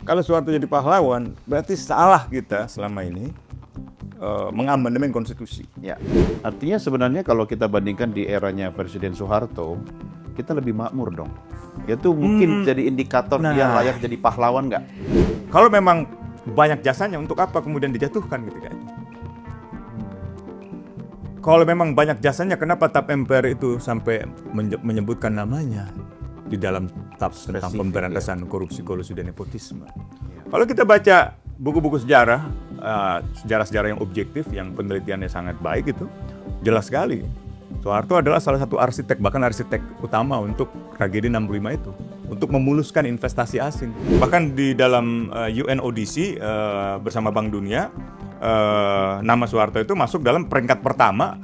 Kalau Soeharto jadi pahlawan, berarti salah kita selama ini mengamandemen konstitusi. Ya, artinya sebenarnya kalau kita bandingkan di eranya Presiden Soeharto, kita lebih makmur dong. Itu mungkin jadi indikator dia layak jadi pahlawan nggak? Kalau memang banyak jasanya, untuk apa kemudian dijatuhkan gitu kan? Kalau memang banyak jasanya, kenapa TAP MPR itu sampai menyebutkan namanya di dalam TAP tentang pemberantasan korupsi, kolusi, dan nepotisme? Kalau kita baca buku-buku sejarah, sejarah-sejarah yang objektif, yang penelitiannya sangat baik itu, jelas sekali. Soeharto adalah salah satu arsitek, bahkan arsitek utama untuk tragedi 65 itu, untuk memuluskan investasi asing. Bahkan di dalam UNODC bersama Bank Dunia, nama Soeharto itu masuk dalam peringkat pertama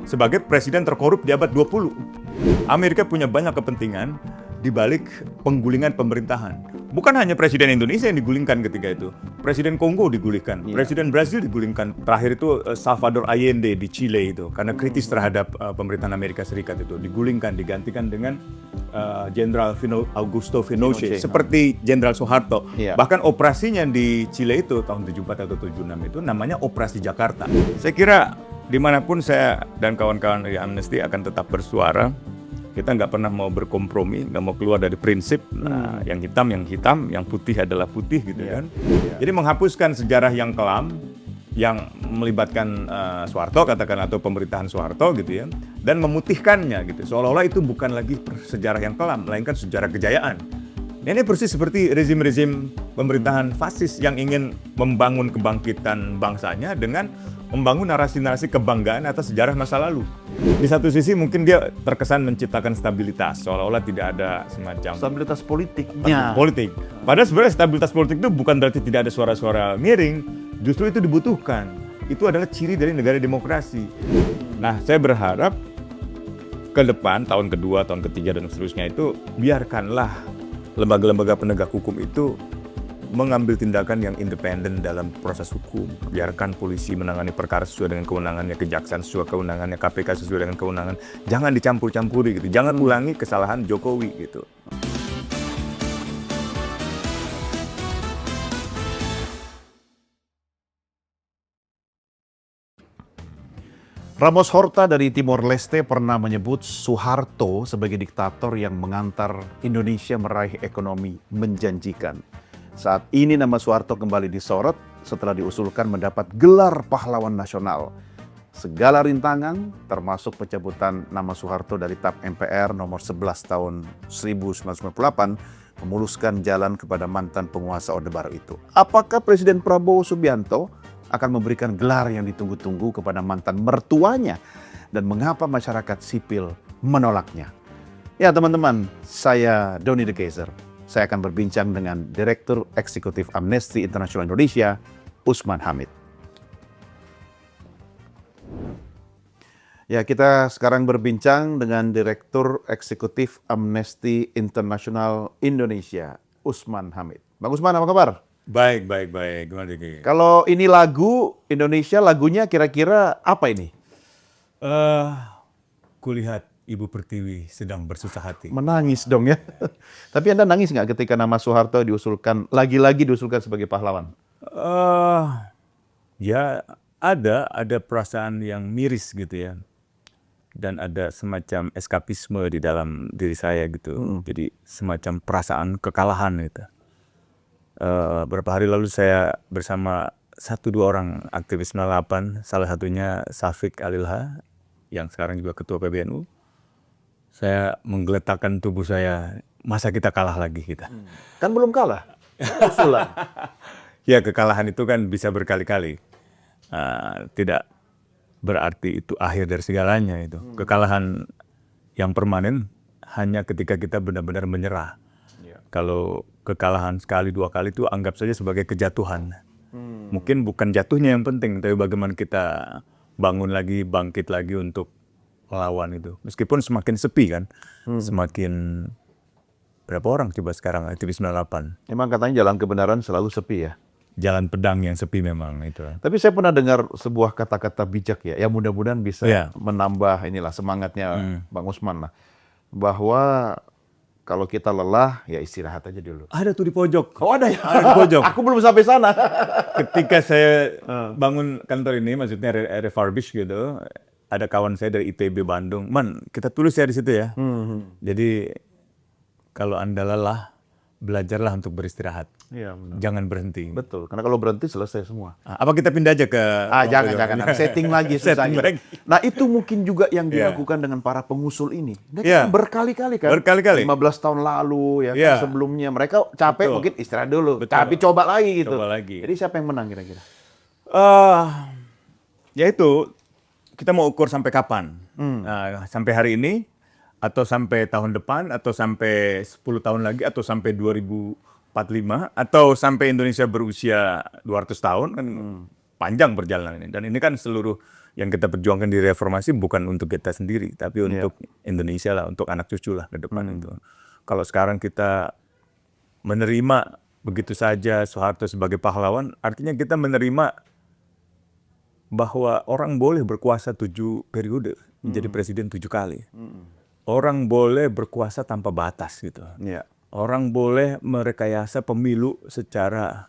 sebagai presiden terkorup di abad 20. Amerika punya banyak kepentingan di balik penggulingan pemerintahan. Bukan hanya presiden Indonesia yang digulingkan ketika itu. Presiden Kongo digulingkan, presiden Brazil digulingkan. Terakhir itu Salvador Allende di Chile itu, karena kritis terhadap pemerintahan Amerika Serikat itu. Digulingkan, digantikan dengan Jenderal Augusto Pinochet, seperti Jenderal Soeharto. Bahkan operasinya di Chile itu tahun 74 atau 76 itu namanya Operasi Jakarta. Saya kira dimanapun saya dan kawan-kawan dari Amnesty akan tetap bersuara. Kita nggak pernah mau berkompromi, nggak mau keluar dari prinsip yang hitam, yang putih adalah putih gitu kan. Jadi menghapuskan sejarah yang kelam yang melibatkan Soeharto katakan, atau pemerintahan Soeharto gitu ya, dan memutihkannya gitu, seolah-olah itu bukan lagi sejarah yang kelam, melainkan sejarah kejayaan. Ini persis seperti rezim-rezim pemerintahan fasis yang ingin membangun kebangkitan bangsanya dengan membangun narasi-narasi kebanggaan atas sejarah masa lalu. Di satu sisi mungkin dia terkesan menciptakan stabilitas, seolah-olah tidak ada semacam stabilitas politik. Padahal sebenarnya stabilitas politik itu bukan berarti tidak ada suara-suara miring, justru itu dibutuhkan. Itu adalah ciri dari negara demokrasi. Nah, saya berharap ke depan, tahun kedua, tahun ketiga, dan seterusnya itu, biarkanlah lembaga-lembaga penegak hukum itu mengambil tindakan yang independen dalam proses hukum. Biarkan polisi menangani perkara sesuai dengan kewenangannya, kejaksaan sesuai kewenangannya, KPK sesuai dengan kewenangan. Jangan dicampur-campuri gitu. Jangan ulangi kesalahan Jokowi gitu. Ramos Horta dari Timor Leste pernah menyebut Soeharto sebagai diktator yang mengantar Indonesia meraih ekonomi menjanjikan. Saat ini nama Soeharto kembali disorot setelah diusulkan mendapat gelar pahlawan nasional. Segala rintangan, termasuk pencabutan nama Soeharto dari TAP MPR nomor 11 tahun 1998, memuluskan jalan kepada mantan penguasa Orde Baru itu. Apakah Presiden Prabowo Subianto akan memberikan gelar yang ditunggu-tunggu kepada mantan mertuanya, dan mengapa masyarakat sipil menolaknya? Ya teman-teman, saya Doni De Keyser. Saya akan berbincang dengan Direktur Eksekutif Amnesty International Indonesia, Usman Hamid. Ya, kita sekarang berbincang dengan Direktur Eksekutif Amnesty International Indonesia, Usman Hamid. Bang Usman, apa kabar? Baik. Gimana Diki? Kalau ini lagu Indonesia, lagunya kira-kira apa ini? Kulihat Ibu Pertiwi sedang bersusah hati. Menangis dong ya. Tapi Anda nangis nggak ketika nama Soeharto diusulkan, lagi-lagi diusulkan sebagai pahlawan? Ya ada perasaan yang miris gitu ya. Dan ada semacam eskapisme di dalam diri saya gitu. Jadi semacam perasaan kekalahan gitu. Beberapa hari lalu saya bersama 1-2 orang aktivis 98, salah satunya Safik Alilha, yang sekarang juga ketua PBNU. Saya menggeletakkan tubuh saya, masa kita kalah lagi kita? Kan belum kalah. Usulan. Ya, kekalahan itu kan bisa berkali-kali. Tidak berarti itu akhir dari segalanya itu. Kekalahan yang permanen hanya ketika kita benar-benar menyerah. Kalau kekalahan sekali 2 kali itu anggap saja sebagai kejatuhan. Mungkin bukan jatuhnya yang penting, tapi bagaimana kita bangun lagi, bangkit lagi untuk melawan itu. Meskipun semakin sepi kan, semakin berapa orang coba sekarang aktivis 98. Emang katanya jalan kebenaran selalu sepi ya? Jalan pedang yang sepi memang itu. Tapi saya pernah dengar sebuah kata-kata bijak ya, yang mudah-mudahan bisa menambah inilah semangatnya Bang Usman lah. Bahwa Kalau kita lelah, ya istirahat aja dulu. Ada tuh di pojok. Oh ada ya? Ada di pojok. Aku belum sampai sana. Ketika saya bangun kantor ini, maksudnya refurbish gitu, ada kawan saya dari ITB Bandung, Man, kita tulis ya di situ ya. Jadi kalau Anda lelah, belajarlah untuk beristirahat. Iya benar. Jangan berhenti. Betul, karena kalau berhenti selesai semua. Apa kita pindah aja ke... Jangan. Setting lagi Setting susahnya. lagi. Nah itu mungkin juga yang dilakukan dengan para pengusul ini. Mereka Iya. berkali-kali kan. Berkali-kali. 15 tahun lalu ya kan, Iya. sebelumnya. Mereka capek Betul. mungkin istirahat dulu. Betul. Tapi coba lagi gitu. Coba lagi. Jadi siapa yang menang kira-kira? Ya itu, kita mau ukur sampai kapan. Sampai hari ini, atau sampai tahun depan, atau sampai 10 tahun lagi, atau sampai 2045, atau sampai Indonesia berusia 200 tahun, kan panjang perjalanan ini. Dan ini kan seluruh yang kita perjuangkan di reformasi bukan untuk kita sendiri, tapi untuk Indonesia lah, untuk anak cucu lah ke depan itu. Kalau sekarang kita menerima begitu saja Soeharto sebagai pahlawan, artinya kita menerima bahwa orang boleh berkuasa 7 periode, menjadi presiden 7 kali. Orang boleh berkuasa tanpa batas gitu. Iya. Orang boleh merekayasa pemilu secara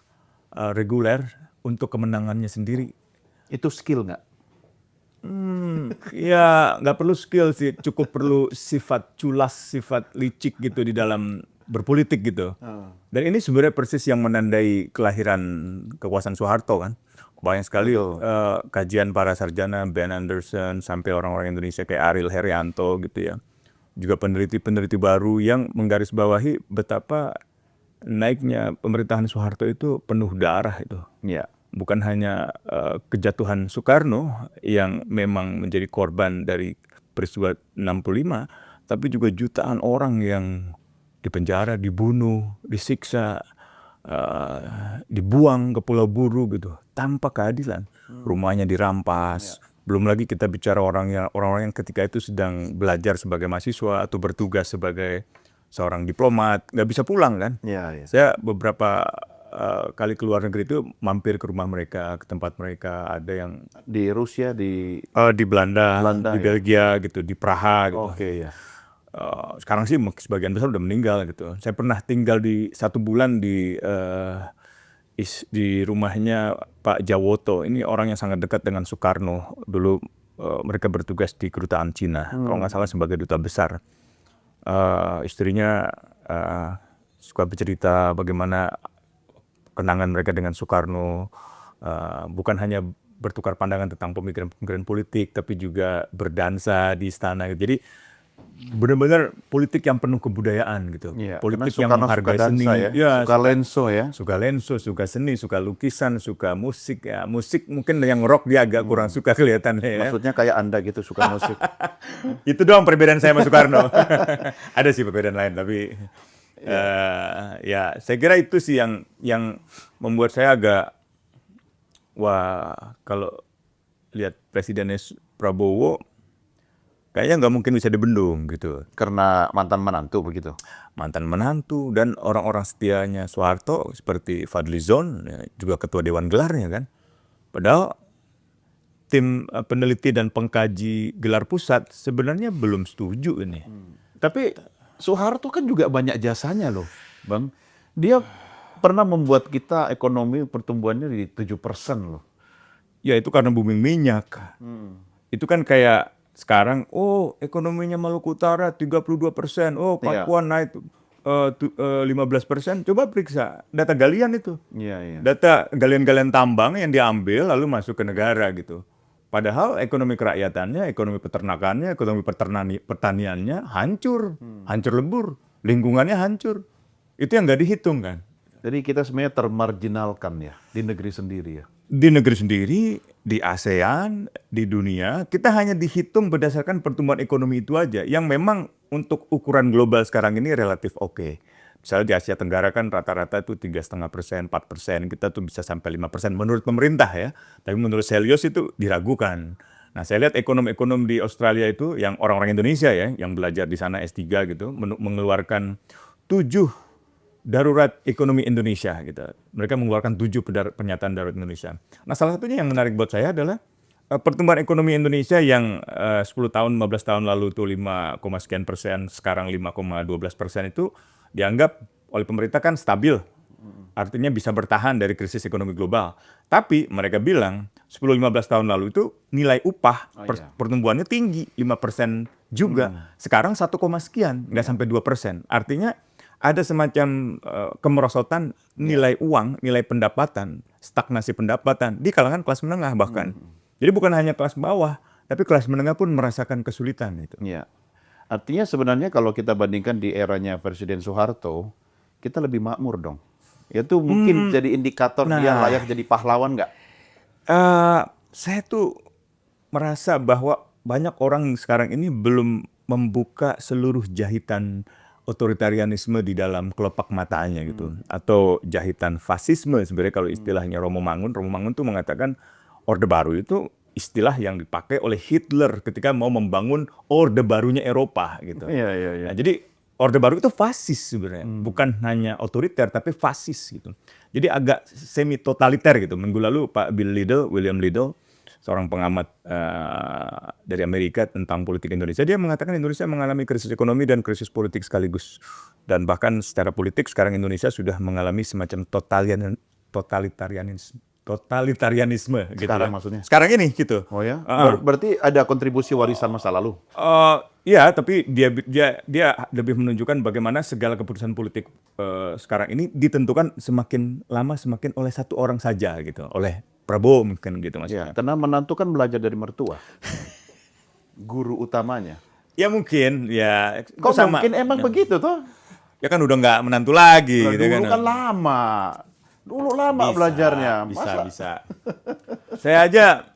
reguler untuk kemenangannya sendiri. Itu skill nggak? Ya nggak perlu skill sih, cukup perlu sifat culas, sifat licik gitu di dalam berpolitik gitu. Dan ini sebenarnya persis yang menandai kelahiran kekuasaan Soeharto kan. Banyak sekali kajian para sarjana, Ben Anderson, sampai orang-orang Indonesia kayak Ariel Herianto gitu ya. Juga peneliti-peneliti baru yang menggarisbawahi betapa naiknya pemerintahan Soeharto itu penuh darah itu. Iya. Bukan hanya kejatuhan Soekarno yang memang menjadi korban dari peristiwa 65, tapi juga jutaan orang yang dipenjara, dibunuh, disiksa, dibuang ke Pulau Buru gitu tanpa keadilan. Rumahnya dirampas. Belum lagi kita bicara orang-orang yang ketika itu sedang belajar sebagai mahasiswa atau bertugas sebagai seorang diplomat, nggak bisa pulang kan. Iya. Saya beberapa kali keluar negeri itu mampir ke rumah mereka, ke tempat mereka. Ada yang Di Rusia, di Belanda, di ya? Belgia gitu, di Praha gitu. Oke ya. Sekarang sih sebagian besar udah meninggal gitu. Saya pernah tinggal di 1 bulan di rumahnya Pak Jawoto. Ini orang yang sangat dekat dengan Soekarno. Dulu mereka bertugas di kedutaan Cina, kalau nggak salah sebagai duta besar. Istrinya suka bercerita bagaimana kenangan mereka dengan Soekarno. Bukan hanya bertukar pandangan tentang pemikiran-pemikiran politik, tapi juga berdansa di istana. Jadi benar-benar politik yang penuh kebudayaan gitu. Iya, Politik karena yang Soekarno menghargai suka seni. dansa ya, suka lenso ya. Suka lenso, suka seni, suka lukisan, suka musik ya. Musik mungkin yang rock dia agak kurang suka kelihatannya ya. Maksudnya kayak Anda gitu suka musik. Itu doang perbedaan saya sama Soekarno. Ada sih perbedaan lain tapi ya saya kira itu sih yang membuat saya agak kalau lihat Presidennya Prabowo kayaknya nggak mungkin bisa dibendung gitu. Karena mantan menantu begitu. Mantan menantu dan orang-orang setianya Soeharto seperti Fadlizon ya, juga ketua Dewan Gelarnya kan. Padahal tim peneliti dan pengkaji gelar pusat sebenarnya belum setuju ini. Tapi Soeharto kan juga banyak jasanya loh, Bang. Dia pernah membuat kita ekonomi pertumbuhannya di 7% loh. Ya itu karena booming minyak. Itu kan kayak sekarang, ekonominya Maluku Utara 32%, Papua naik 15%. Coba periksa data galian itu. Iya. Data galian-galian tambang yang diambil lalu masuk ke negara gitu. Padahal ekonomi kerakyatannya, ekonomi peternakannya, ekonomi pertaniannya hancur, hancur lebur, lingkungannya hancur. Itu yang nggak dihitung kan. Jadi kita sebenarnya termarginalkan ya di negeri sendiri ya. Di negeri sendiri, di ASEAN, di dunia, kita hanya dihitung berdasarkan pertumbuhan ekonomi itu aja, yang memang untuk ukuran global sekarang ini relatif oke. Misalnya di Asia Tenggara kan rata-rata itu 3,5%, 4%, kita tuh bisa sampai 5% menurut pemerintah ya. Tapi menurut Celios itu diragukan. Nah saya lihat ekonom-ekonom di Australia itu, yang orang-orang Indonesia ya, yang belajar di sana S3 gitu, mengeluarkan 7 darurat ekonomi Indonesia gitu. Mereka mengeluarkan 7 pernyataan darurat Indonesia. Nah salah satunya yang menarik buat saya adalah pertumbuhan ekonomi Indonesia yang 10 tahun, 15 tahun lalu tuh 5, sekian persen, sekarang 5,12% itu dianggap oleh pemerintah kan stabil. Artinya bisa bertahan dari krisis ekonomi global. Tapi mereka bilang 10-15 tahun lalu itu nilai upah pertumbuhannya tinggi, 5% juga. Sekarang 1, sekian, nggak sampai 2%. Artinya ada semacam kemerosotan nilai uang, nilai pendapatan, stagnasi pendapatan di kalangan kelas menengah bahkan. Jadi bukan hanya kelas bawah, tapi kelas menengah pun merasakan kesulitan itu. Iya. Artinya sebenarnya kalau kita bandingkan di eranya Presiden Soeharto, kita lebih makmur dong. Itu mungkin jadi indikator dia layak jadi pahlawan nggak? Saya tuh merasa bahwa banyak orang sekarang ini belum membuka seluruh jahitan otoritarianisme di dalam kelopak matanya gitu, atau jahitan fasisme sebenarnya kalau istilahnya Romo Mangun tuh mengatakan Orde Baru itu istilah yang dipakai oleh Hitler ketika mau membangun Orde Barunya Eropa gitu. Iya. Nah, jadi Orde Baru itu fasis sebenarnya, bukan hanya otoriter tapi fasis gitu. Jadi agak semi totaliter gitu. Minggu lalu Pak William Liddell, seorang pengamat dari Amerika tentang politik Indonesia, dia mengatakan Indonesia mengalami krisis ekonomi dan krisis politik sekaligus. Dan bahkan secara politik sekarang Indonesia sudah mengalami semacam totalitarisme gitu. Sekarang ya. maksudnya? Sekarang ini gitu. Oh ya? Berarti ada kontribusi warisan masa lalu? Iya, tapi dia lebih menunjukkan bagaimana segala keputusan politik sekarang ini ditentukan semakin lama semakin oleh satu orang saja gitu, oleh Prabowo mungkin gitu maksudnya. Karena menantu kan belajar dari mertua. Guru utamanya. Ya mungkin, ya itu Kok sama. mungkin emang begitu tuh? Ya kan udah nggak menantu lagi gitu Dulu kan. kan lama. Dulu lama belajarnya. Bisa. Saya aja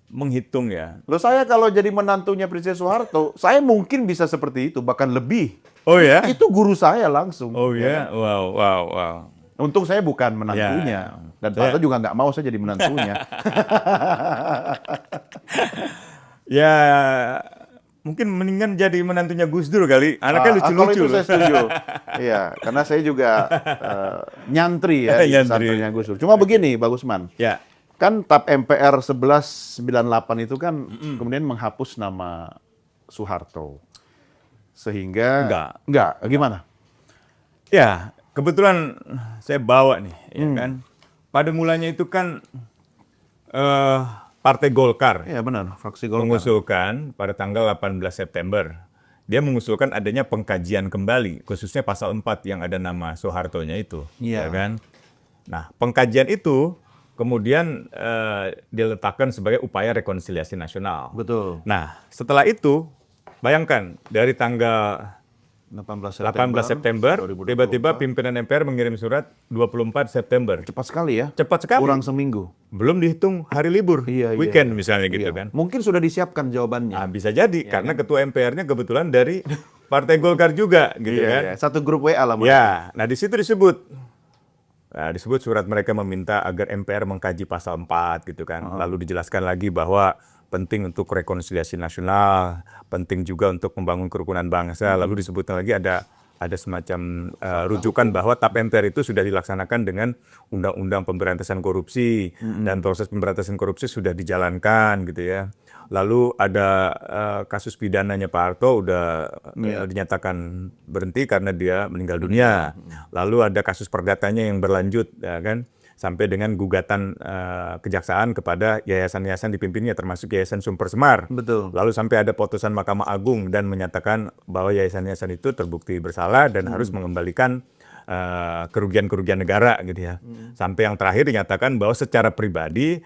menghitung ya. Loh saya kalau jadi menantunya Presiden Soeharto, saya mungkin bisa seperti itu, bahkan lebih. Oh ya? Itu guru saya langsung. Oh ya? Wow. Untung saya bukan menantunya. Ya. Dan Pak Harto juga nggak mau saya jadi menantunya. Ya, mungkin mendingan jadi menantunya Gus Dur kali. Anaknya lucu-lucu. Kalau itu saya setuju. Iya, karena saya juga nyantri ya di pesantrennya Gus Dur. Cuma begini, Pak Gusman. Ya. Kan TAP MPR 1198 itu kan kemudian menghapus nama Soeharto. Sehingga enggak, gimana? Ya, kebetulan saya bawa nih, ya kan. Pada mulanya itu kan Partai Golkar Iya benar, fraksi Golkar. mengusulkan pada tanggal 18 September. Dia mengusulkan adanya pengkajian kembali, khususnya pasal 4 yang ada nama Soehartonya itu, Iya. ya kan. Nah, pengkajian itu kemudian diletakkan sebagai upaya rekonsiliasi nasional. Betul. Nah, setelah itu, bayangkan dari tanggal 18 September, 2024. tiba-tiba pimpinan MPR mengirim surat 24 September. Cepat sekali ya. Cepat sekali. Kurang seminggu. Belum dihitung hari libur, Iya, weekend misalnya gitu Iya. kan. Mungkin sudah disiapkan jawabannya. Nah, bisa jadi karena ketua MPR-nya kebetulan dari Partai Golkar juga gitu kan. Iya. Satu grup WA lah. Ya, nah di situ disebut surat mereka meminta agar MPR mengkaji pasal 4 gitu kan. Lalu dijelaskan lagi bahwa penting untuk rekonsiliasi nasional, penting juga untuk membangun kerukunan bangsa. Lalu disebutkan lagi ada semacam rujukan bahwa TAP MPR itu sudah dilaksanakan dengan undang-undang pemberantasan korupsi dan proses pemberantasan korupsi sudah dijalankan gitu ya. Lalu ada kasus pidananya Pak Harto udah dinyatakan berhenti karena dia meninggal dunia. Lalu ada kasus perdatanya yang berlanjut ya kan, sampai dengan gugatan kejaksaan kepada yayasan-yayasan dipimpinnya termasuk Yayasan Sumber Semar. Betul. Lalu sampai ada putusan Mahkamah Agung dan menyatakan bahwa yayasan-yayasan itu terbukti bersalah dan harus mengembalikan kerugian-kerugian negara gitu ya. Sampai yang terakhir dinyatakan bahwa secara pribadi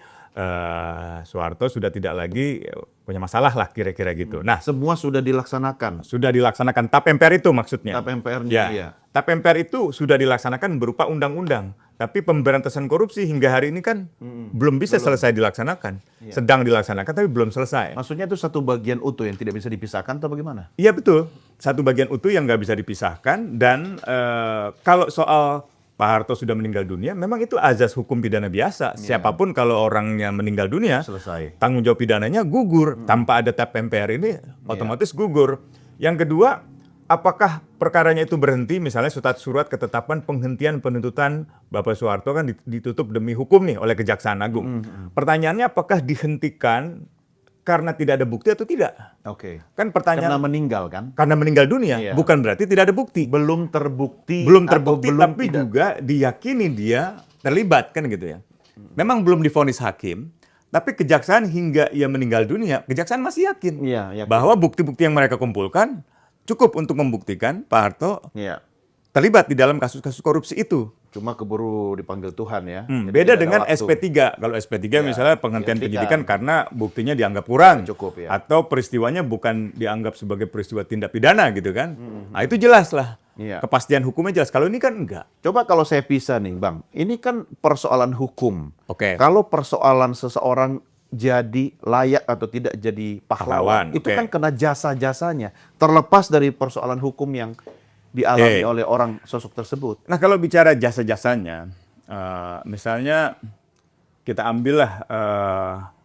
Soeharto sudah tidak lagi punya masalah lah kira-kira gitu. Nah, Semua sudah dilaksanakan. sudah dilaksanakan TAP MPR itu maksudnya. TAP MPR-nya, Ya. iya. TAP MPR itu sudah dilaksanakan berupa undang-undang. Tapi pemberantasan korupsi hingga hari ini kan belum bisa selesai dilaksanakan. Sedang dilaksanakan tapi belum selesai. Maksudnya itu satu bagian utuh yang tidak bisa dipisahkan atau bagaimana? Iya betul. Satu bagian utuh yang nggak bisa dipisahkan. Dan kalau soal Pak Harto sudah meninggal dunia, memang itu azas hukum pidana biasa. Siapapun kalau orangnya meninggal dunia, Selesai. tanggung jawab pidananya gugur. Tanpa ada TAP MPR ini otomatis gugur. Yang kedua, apakah perkaranya itu berhenti, misalnya surat ketetapan penghentian penuntutan Bapak Soeharto kan ditutup demi hukum nih oleh Kejaksaan Agung. Pertanyaannya apakah dihentikan karena tidak ada bukti atau tidak? Oke. Kan pertanyaan Karena meninggal kan? karena meninggal dunia, Iya. bukan berarti tidak ada bukti. Belum terbukti. Belum atau terbukti, belum tapi tidak. juga diyakini dia terlibat kan gitu ya. Memang belum divonis hakim, tapi kejaksaan hingga ia meninggal dunia, kejaksaan masih yakin, Iya, yakin. bahwa bukti-bukti yang mereka kumpulkan cukup untuk membuktikan Pak Harto Iya. terlibat di dalam kasus-kasus korupsi itu. Cuma keburu dipanggil Tuhan ya. Jadi Beda tidak ada dengan waktu. SP3. Kalau SP3 Ya, misalnya penghentian dihentikan. penyidikan karena buktinya dianggap kurang. Cukup, ya. Atau peristiwanya bukan dianggap sebagai peristiwa tindak pidana gitu kan. Nah itu jelas lah. Iya. Kepastian hukumnya jelas. Kalau ini kan enggak. Coba kalau saya pisah nih Bang, ini kan persoalan hukum. Oke. Kalau persoalan seseorang jadi layak atau tidak jadi pahlawan, Pahlawan, itu oke. kan kena jasa-jasanya. Terlepas dari persoalan hukum yang dialami oleh orang sosok tersebut. Nah kalau bicara jasa-jasanya, misalnya kita ambillah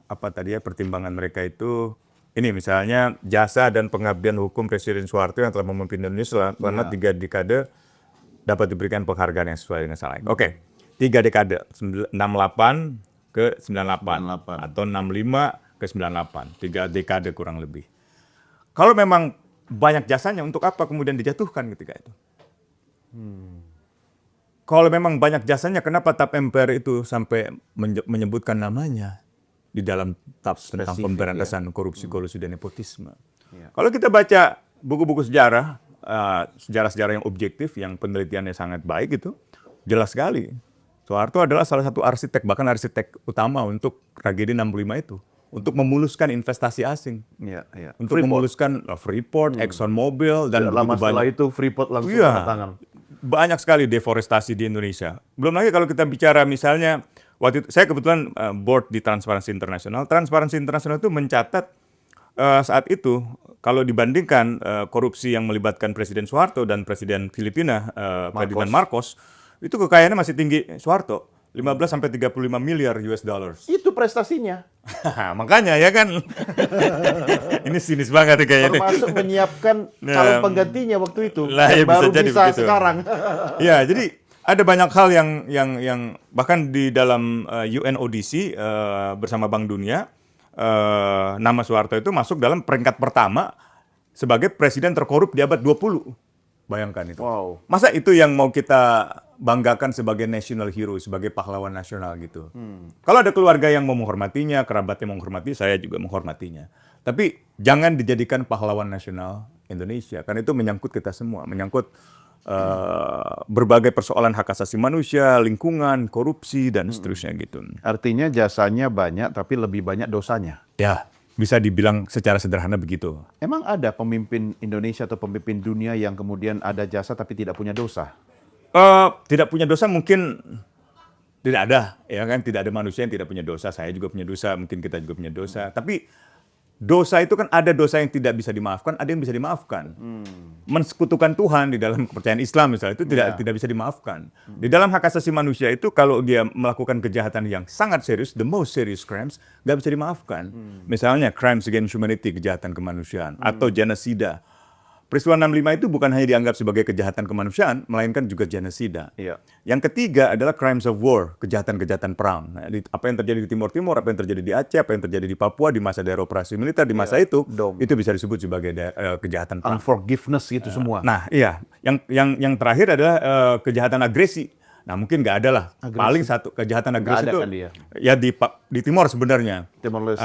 apa tadi ya pertimbangan mereka itu, ini misalnya jasa dan pengabdian hukum Presiden Soeharto yang telah memimpin Indonesia selama 3 dekade dapat diberikan penghargaan yang sesuai dengan salah. Oke, 3 dekade, 68 ke 98 atau 65 ke 98, 3 dekade kurang lebih. Kalau memang banyak jasanya, untuk apa kemudian dijatuhkan ketika itu? Kalau memang banyak jasanya, kenapa TAP MPR itu sampai menyebutkan namanya di dalam TAP tentang Spesifik, pemberantasan korupsi, kolusi, dan nepotisme? Ya. Kalau kita baca buku-buku sejarah, sejarah-sejarah yang objektif, yang penelitiannya sangat baik itu, jelas sekali. Soeharto adalah salah satu arsitek, bahkan arsitek utama untuk tragedi 65 itu. Untuk memuluskan investasi asing. Iya, iya. Untuk memuluskan Freeport, Exxon Mobil, dan Lama begitu setelah banyak. itu Freeport langsung Iya. tanda tangan. Banyak sekali deforestasi di Indonesia. Belum lagi kalau kita bicara misalnya, waktu itu, saya kebetulan board di Transparansi Internasional. Transparansi Internasional itu mencatat saat itu, kalau dibandingkan korupsi yang melibatkan Presiden Soeharto dan Presiden Filipina, Ferdinand Marcos, itu kekayaannya masih tinggi Soeharto. 15 sampai 35 miliar US dollars. Itu prestasinya. Makanya ya kan. Ini sinis banget nih kayaknya. Termasuk menyiapkan calon penggantinya waktu itu. Lah, ya yang bisa baru jadi bisa begitu. sekarang. Ya, jadi ada banyak hal yang bahkan di dalam UNODC bersama Bank Dunia, nama Soeharto itu masuk dalam peringkat pertama sebagai presiden terkorup di abad 20. Bayangkan itu. Wow. Masa itu yang mau kita banggakan sebagai national hero, sebagai pahlawan nasional gitu. Kalau ada keluarga yang mau menghormatinya, kerabatnya menghormati, saya juga menghormatinya. Tapi jangan dijadikan pahlawan nasional Indonesia, karena itu menyangkut kita semua, menyangkut berbagai persoalan hak asasi manusia, lingkungan, korupsi, dan seterusnya gitu. Artinya jasanya banyak tapi lebih banyak dosanya. Ya, bisa dibilang secara sederhana begitu. Emang ada pemimpin Indonesia atau pemimpin dunia yang kemudian ada jasa tapi tidak punya dosa? Tidak punya dosa mungkin tidak ada, ya kan? Tidak ada manusia yang tidak punya dosa. Saya juga punya dosa, mungkin kita juga punya dosa. Tapi dosa itu kan ada dosa yang tidak bisa dimaafkan, ada yang bisa dimaafkan. Mensekutukan Tuhan di dalam kepercayaan Islam misalnya itu tidak bisa dimaafkan. Di dalam hak asasi manusia itu kalau dia melakukan kejahatan yang sangat serius, the most serious crimes, nggak bisa dimaafkan. Misalnya crimes against humanity, kejahatan kemanusiaan, atau genosida. Peristiwa 65 itu bukan hanya dianggap sebagai kejahatan kemanusiaan, melainkan juga genosida. Iya. Yang ketiga adalah crimes of war, kejahatan-kejahatan perang. Nah, apa yang terjadi di Timur Timur, apa yang terjadi di Aceh, apa yang terjadi di Papua di masa daerah operasi militer di masa itu bisa disebut sebagai kejahatan perang. Unforgiveness itu semua. Nah, iya. Yang terakhir adalah kejahatan agresi. Nah, mungkin nggak ada lah. Paling satu kejahatan agresi ada itu kan dia? ya di Timor sebenarnya.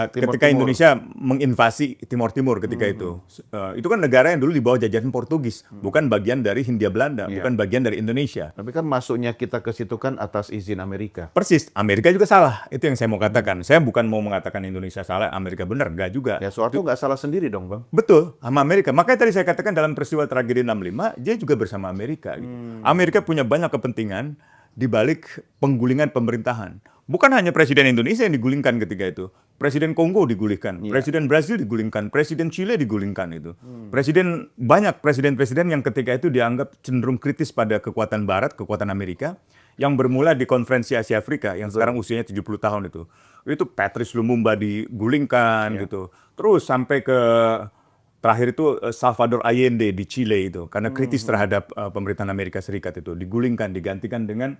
Ketika Indonesia menginvasi Timor Timur ketika itu kan negara yang dulu di bawah jajahan Portugis, bukan bagian dari Hindia Belanda, bukan bagian dari Indonesia. Tapi kan masuknya kita ke situ kan atas izin Amerika. Persis, Amerika juga salah. Itu yang saya mau katakan. Saya bukan mau mengatakan Indonesia salah, Amerika benar, nggak juga. Ya Soeharto nggak salah sendiri dong, Bang. Betul, sama Amerika. Makanya tadi saya katakan dalam peristiwa tragedi 65, dia juga bersama Amerika. Gitu. Amerika punya banyak kepentingan di balik penggulingan pemerintahan. Bukan hanya Presiden Indonesia yang digulingkan ketika itu. Presiden Kongo digulingkan, Presiden Brazil digulingkan, Presiden Chile digulingkan itu. Banyak presiden-presiden yang ketika itu dianggap cenderung kritis pada kekuatan Barat, kekuatan Amerika, yang bermula di Konferensi Asia Afrika, yang sekarang usianya 70 tahun itu. Itu Patrice Lumumba digulingkan gitu. Terus sampai ke terakhir itu Salvador Allende di Chile itu, karena kritis terhadap pemerintahan Amerika Serikat itu, digulingkan, digantikan dengan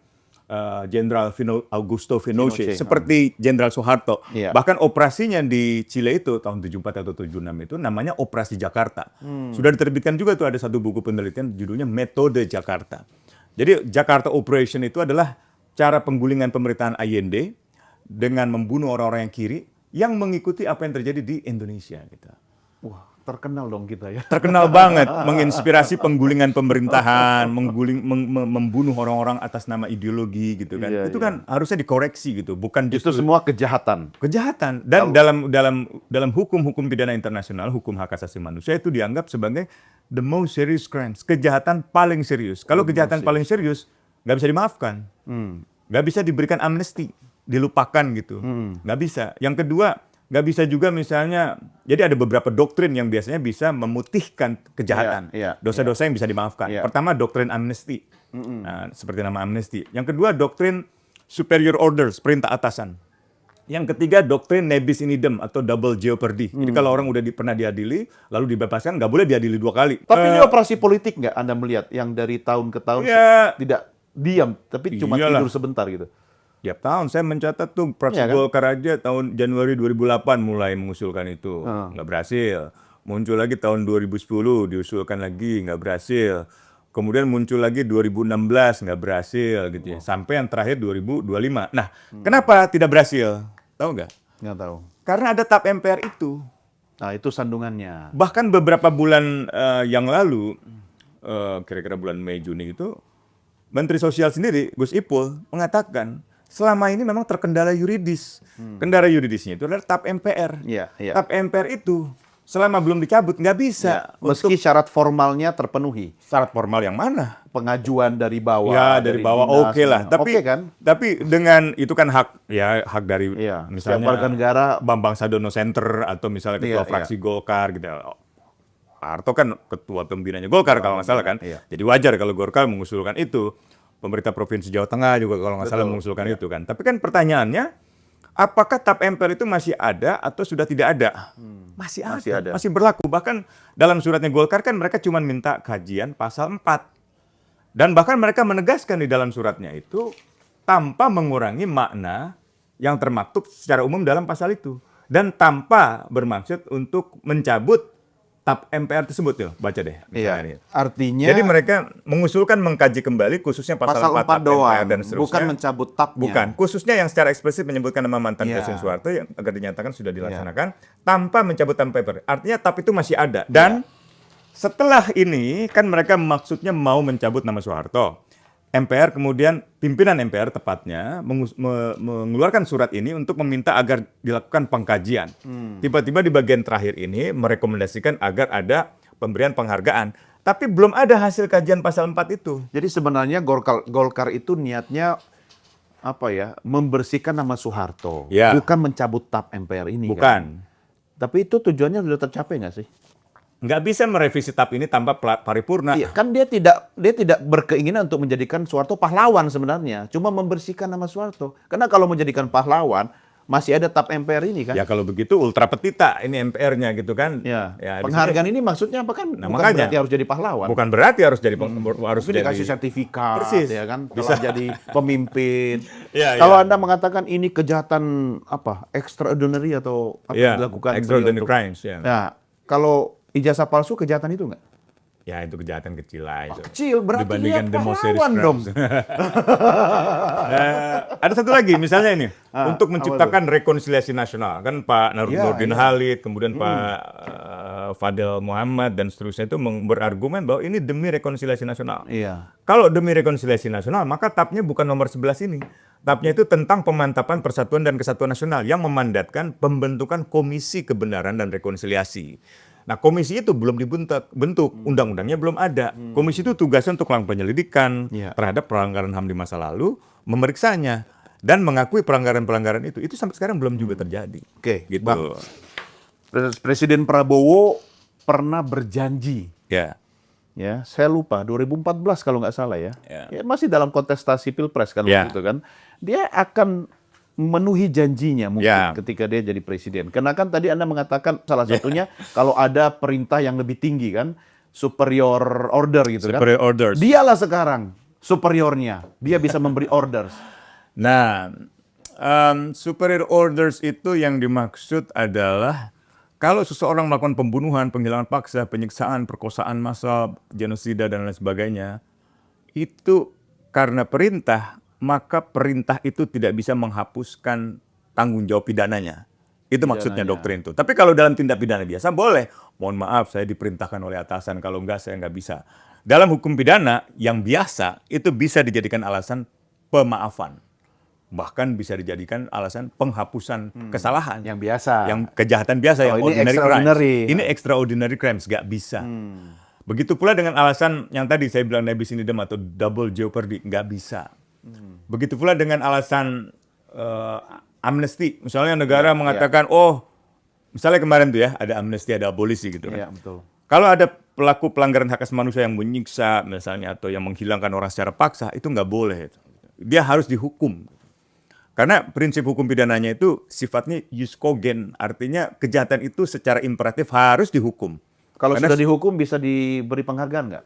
Jenderal Augusto Pinochet, seperti Jenderal Soeharto. Iya. Bahkan operasinya di Chile itu tahun 74 atau 76 itu namanya Operasi Jakarta. Sudah diterbitkan juga tuh ada satu buku penelitian judulnya Metode Jakarta. Jadi Jakarta Operation itu adalah cara penggulingan pemerintahan Allende dengan membunuh orang-orang yang kiri yang mengikuti apa yang terjadi di Indonesia gitu. Wah, terkenal dong kita ya. Terkenal banget, menginspirasi penggulingan pemerintahan, membunuh orang-orang atas nama ideologi gitu kan. Iya, Itu iya. kan harusnya dikoreksi gitu, bukan Itu justru semua kejahatan. kejahatan. Dan dalam hukum pidana internasional, hukum hak asasi manusia itu dianggap sebagai the most serious crimes, kejahatan paling serius. Kalau kejahatan paling serius nggak bisa dimaafkan, nggak bisa diberikan amnesti, dilupakan gitu, nggak bisa. Yang kedua, nggak bisa juga misalnya, jadi ada beberapa doktrin yang biasanya bisa memutihkan kejahatan, Iya, iya, dosa-dosa yang bisa dimaafkan. Iya. Pertama, doktrin amnesti, nah, seperti nama amnesti. Yang kedua, doktrin superior orders, perintah atasan. Yang ketiga, doktrin nebis in idem atau double jeopardy. Jadi kalau orang udah pernah diadili, lalu dibebaskan, nggak boleh diadili 2 kali. Tapi ini operasi politik nggak Anda melihat yang dari tahun ke tahun Ya. tidak diam, tapi cuma Iyalah. tidur sebentar gitu. Tiap tahun saya mencatat tuh Praksi Iya kan? Golkar aja tahun Januari 2008 mulai mengusulkan itu, nggak berhasil. Muncul lagi tahun 2010 diusulkan lagi, nggak berhasil. Kemudian muncul lagi 2016 nggak berhasil gitu ya. Sampai yang terakhir 2025. Nah, kenapa tidak berhasil? Tahu nggak? Nggak tahu. Karena ada TAP MPR itu. Nah, itu sandungannya. Bahkan beberapa bulan yang lalu, kira-kira bulan Mei Juni itu, Menteri Sosial sendiri Gus Ipul mengatakan selama ini memang terkendala yuridis. Kendala yuridisnya itu adalah TAP MPR. Iya, iya. TAP MPR itu selama belum dicabut nggak bisa. Meski syarat formalnya terpenuhi. Syarat formal yang mana? Pengajuan dari bawah. Ya dari bawah dinas. oke lah. Tapi Oke kan? tapi dengan itu kan hak dari Iya. Setiap misalnya warga negara. Bambang Sadono Center atau misalnya ketua Iya, fraksi Golkar gitu. Pak Harto kan ketua pembinanya Golkar kalau nggak salah kan. Iya. Jadi wajar kalau Golkar mengusulkan itu. Pemerintah Provinsi Jawa Tengah juga kalau nggak salah mengusulkan itu kan. Tapi kan pertanyaannya, apakah TAP MPR itu masih ada atau sudah tidak ada? Masih ada, masih berlaku. Bahkan dalam suratnya Golkar kan mereka cuma minta kajian pasal 4. Dan bahkan mereka menegaskan di dalam suratnya itu tanpa mengurangi makna yang termaktub secara umum dalam pasal itu. Dan tanpa bermaksud untuk mencabut TAP MPR tersebut ya, baca deh. Iya. Ini. Artinya Jadi mereka mengusulkan mengkaji kembali khususnya pasal 4 TAP doang, MPR dan seterusnya. bukan mencabut TAP-nya. Bukan, khususnya yang secara eksplisit menyebutkan nama mantan Iya. Presiden Soeharto yang agar dinyatakan sudah dilaksanakan tanpa mencabut TAP MPR. Artinya TAP itu masih ada. Dan setelah ini kan mereka maksudnya mau mencabut nama Soeharto. MPR kemudian pimpinan MPR tepatnya mengeluarkan surat ini untuk meminta agar dilakukan pengkajian. Tiba-tiba di bagian terakhir ini merekomendasikan agar ada pemberian penghargaan. Tapi belum ada hasil kajian pasal 4 itu. Jadi sebenarnya Golkar itu niatnya apa ya? Membersihkan nama Soeharto, Ya. bukan mencabut TAP MPR ini. Bukan. Kan? Tapi itu tujuannya sudah tercapai nggak sih? Nggak bisa merevisi TAP ini tanpa paripurna. Iya, kan dia tidak berkeinginan untuk menjadikan Soeharto pahlawan sebenarnya, cuma membersihkan nama Soeharto. Karena kalau menjadikan pahlawan masih ada TAP MPR ini kan? Ya kalau begitu ultra petita ini MPR-nya gitu kan. Ya. Ya, di Penghargaan ini maksudnya apa kan? Nah, Bukan makanya. berarti harus jadi pahlawan. bukan berarti harus jadi harus Itu jadi dikasih sertifikat, Persis. ya kan? Bisa. Telah jadi pemimpin. Ya, Kalau ya. Anda mengatakan ini kejahatan apa? Extraordinary atau apa Ya, yang dilakukan? extraordinary untuk- crimes ya. Nah, kalau ijazah palsu kejahatan itu nggak? Ya itu kejahatan kecil lah itu. Kecil, berarti Dibandingkan dia the most serious pahlawan dong. crimes. Ada satu lagi misalnya ini untuk menciptakan rekonsiliasi nasional kan Pak Nurdin Halid kemudian Pak Fadel Muhammad dan seterusnya itu berargumen bahwa ini demi rekonsiliasi nasional. Iya. Kalau demi rekonsiliasi nasional maka TAP-nya bukan nomor 11 ini. TAP-nya itu tentang pemantapan persatuan dan kesatuan nasional yang memandatkan pembentukan Komisi Kebenaran dan Rekonsiliasi. Nah, komisi itu belum bentuk, undang-undangnya belum ada. Komisi itu tugasnya untuk melakukan penyelidikan terhadap pelanggaran HAM di masa lalu, memeriksanya dan mengakui pelanggaran-pelanggaran itu. Itu sampai sekarang belum juga terjadi. Oke, gitu. Bang. Presiden Prabowo pernah berjanji, Ya. ya, saya lupa 2014 kalau nggak salah ya. Ya. Ya, masih dalam kontestasi Pilpres kan Ya. waktu itu kan. Dia akan memenuhi janjinya mungkin Ya. ketika dia jadi presiden. Karena kan tadi Anda mengatakan salah satunya kalau ada perintah yang lebih tinggi kan, superior order gitu kan. Superior orders. Dialah sekarang superiornya. Dia bisa memberi orders. Nah, superior orders itu yang dimaksud adalah kalau seseorang melakukan pembunuhan, penghilangan paksa, penyiksaan, perkosaan massal, genosida dan lain sebagainya, itu karena perintah, maka perintah itu tidak bisa menghapuskan tanggung jawab pidananya. Itu maksudnya doktrin itu. Tapi kalau dalam tindak pidana biasa boleh. Mohon maaf, saya diperintahkan oleh atasan. Kalau enggak, saya enggak bisa. Dalam hukum pidana yang biasa, itu bisa dijadikan alasan pemaafan. Bahkan bisa dijadikan alasan penghapusan kesalahan. Yang biasa. Yang kejahatan biasa, yang ini ordinary extraordinary. crimes. Ini extraordinary crimes, nggak bisa. Begitu pula dengan alasan yang tadi saya bilang nebis in idem atau double jeopardy, nggak bisa. Begitu pula dengan alasan amnesti. Misalnya negara mengatakan, oh, misalnya kemarin tuh ya, ada amnesti, ada abolisi gitu kan. Iya, betul. Kalau ada pelaku pelanggaran hak asasi manusia yang menyiksa misalnya atau yang menghilangkan orang secara paksa, itu nggak boleh. Dia harus dihukum. Karena prinsip hukum pidananya itu sifatnya jus cogens, artinya kejahatan itu secara imperatif harus dihukum. Kalau Karena sudah dihukum bisa diberi penghargaan nggak?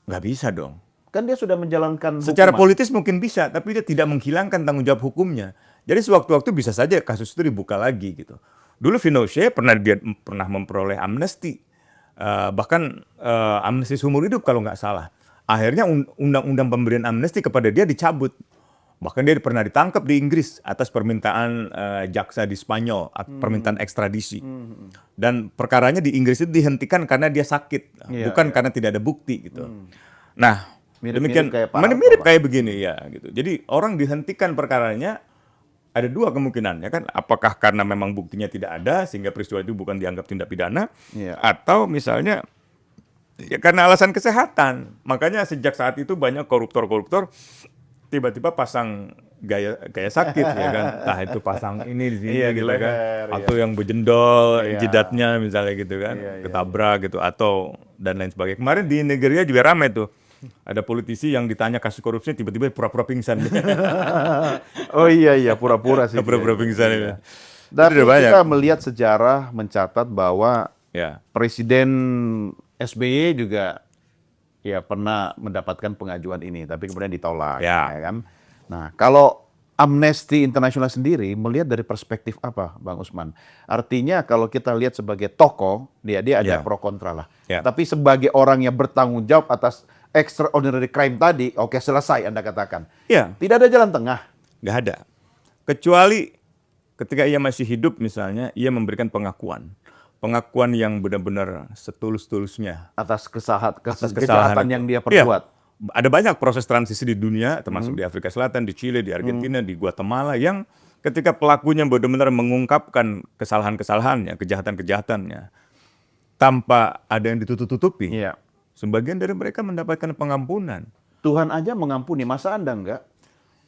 nggak bisa dong. Kan dia sudah menjalankan Secara hukuman. politis mungkin bisa, tapi dia tidak menghilangkan tanggung jawab hukumnya. Jadi sewaktu-waktu bisa saja kasus itu dibuka lagi gitu. Dulu Pinochet pernah memperoleh amnesti, bahkan amnesti seumur hidup kalau nggak salah. Akhirnya undang-undang pemberian amnesti kepada dia dicabut. Bahkan dia pernah ditangkap di Inggris atas permintaan jaksa di Spanyol, permintaan ekstradisi. Dan perkaranya di Inggris itu dihentikan karena dia sakit, bukan karena tidak ada bukti gitu. Nah, Mirip-mirip demikian kayak Pak Harto, mirip Pak. kayak begini ya gitu. Jadi orang dihentikan perkaranya ada dua kemungkinannya kan, apakah karena memang buktinya tidak ada sehingga peristiwa itu bukan dianggap tindak pidana, atau misalnya ya karena alasan kesehatan. Makanya sejak saat itu banyak koruptor-koruptor tiba-tiba pasang gaya sakit ya kan, entah itu pasang ini di sini gitu kan, leher, atau yang berjendol jidatnya misalnya gitu kan, ketabrak gitu atau dan lain sebagainya. Kemarin di Nigeria juga ramai tuh, ada politisi yang ditanya kasus korupsi tiba-tiba pura-pura pingsan. Oh iya, pura-pura sih. Pura-pura pingsan itu. Dan Itu udah banyak. kita melihat sejarah mencatat bahwa Ya, Presiden SBY juga ya pernah mendapatkan pengajuan ini, tapi kemudian ditolak, Ya. kan? Nah, kalau Amnesty International sendiri melihat dari perspektif apa, Bang Usman? Artinya kalau kita lihat sebagai tokoh, dia ada Ya. pro kontra lah. Ya. Tapi sebagai orang yang bertanggung jawab atas extraordinary crime tadi, oke selesai Anda katakan. ya, Tidak ada jalan tengah. nggak ada. Kecuali ketika ia masih hidup misalnya, ia memberikan pengakuan. Pengakuan yang benar-benar setulus-tulusnya. Atas Atas kejahatan itu. yang dia Iya. perbuat. Ada banyak proses transisi di dunia, termasuk di Afrika Selatan, di Chile, di Argentina, di Guatemala, yang ketika pelakunya benar-benar mengungkapkan kesalahan-kesalahannya, kejahatan-kejahatannya, tanpa ada yang ditutup-tutupi, Iya. sebagian dari mereka mendapatkan pengampunan. Tuhan aja mengampuni, masa Anda enggak?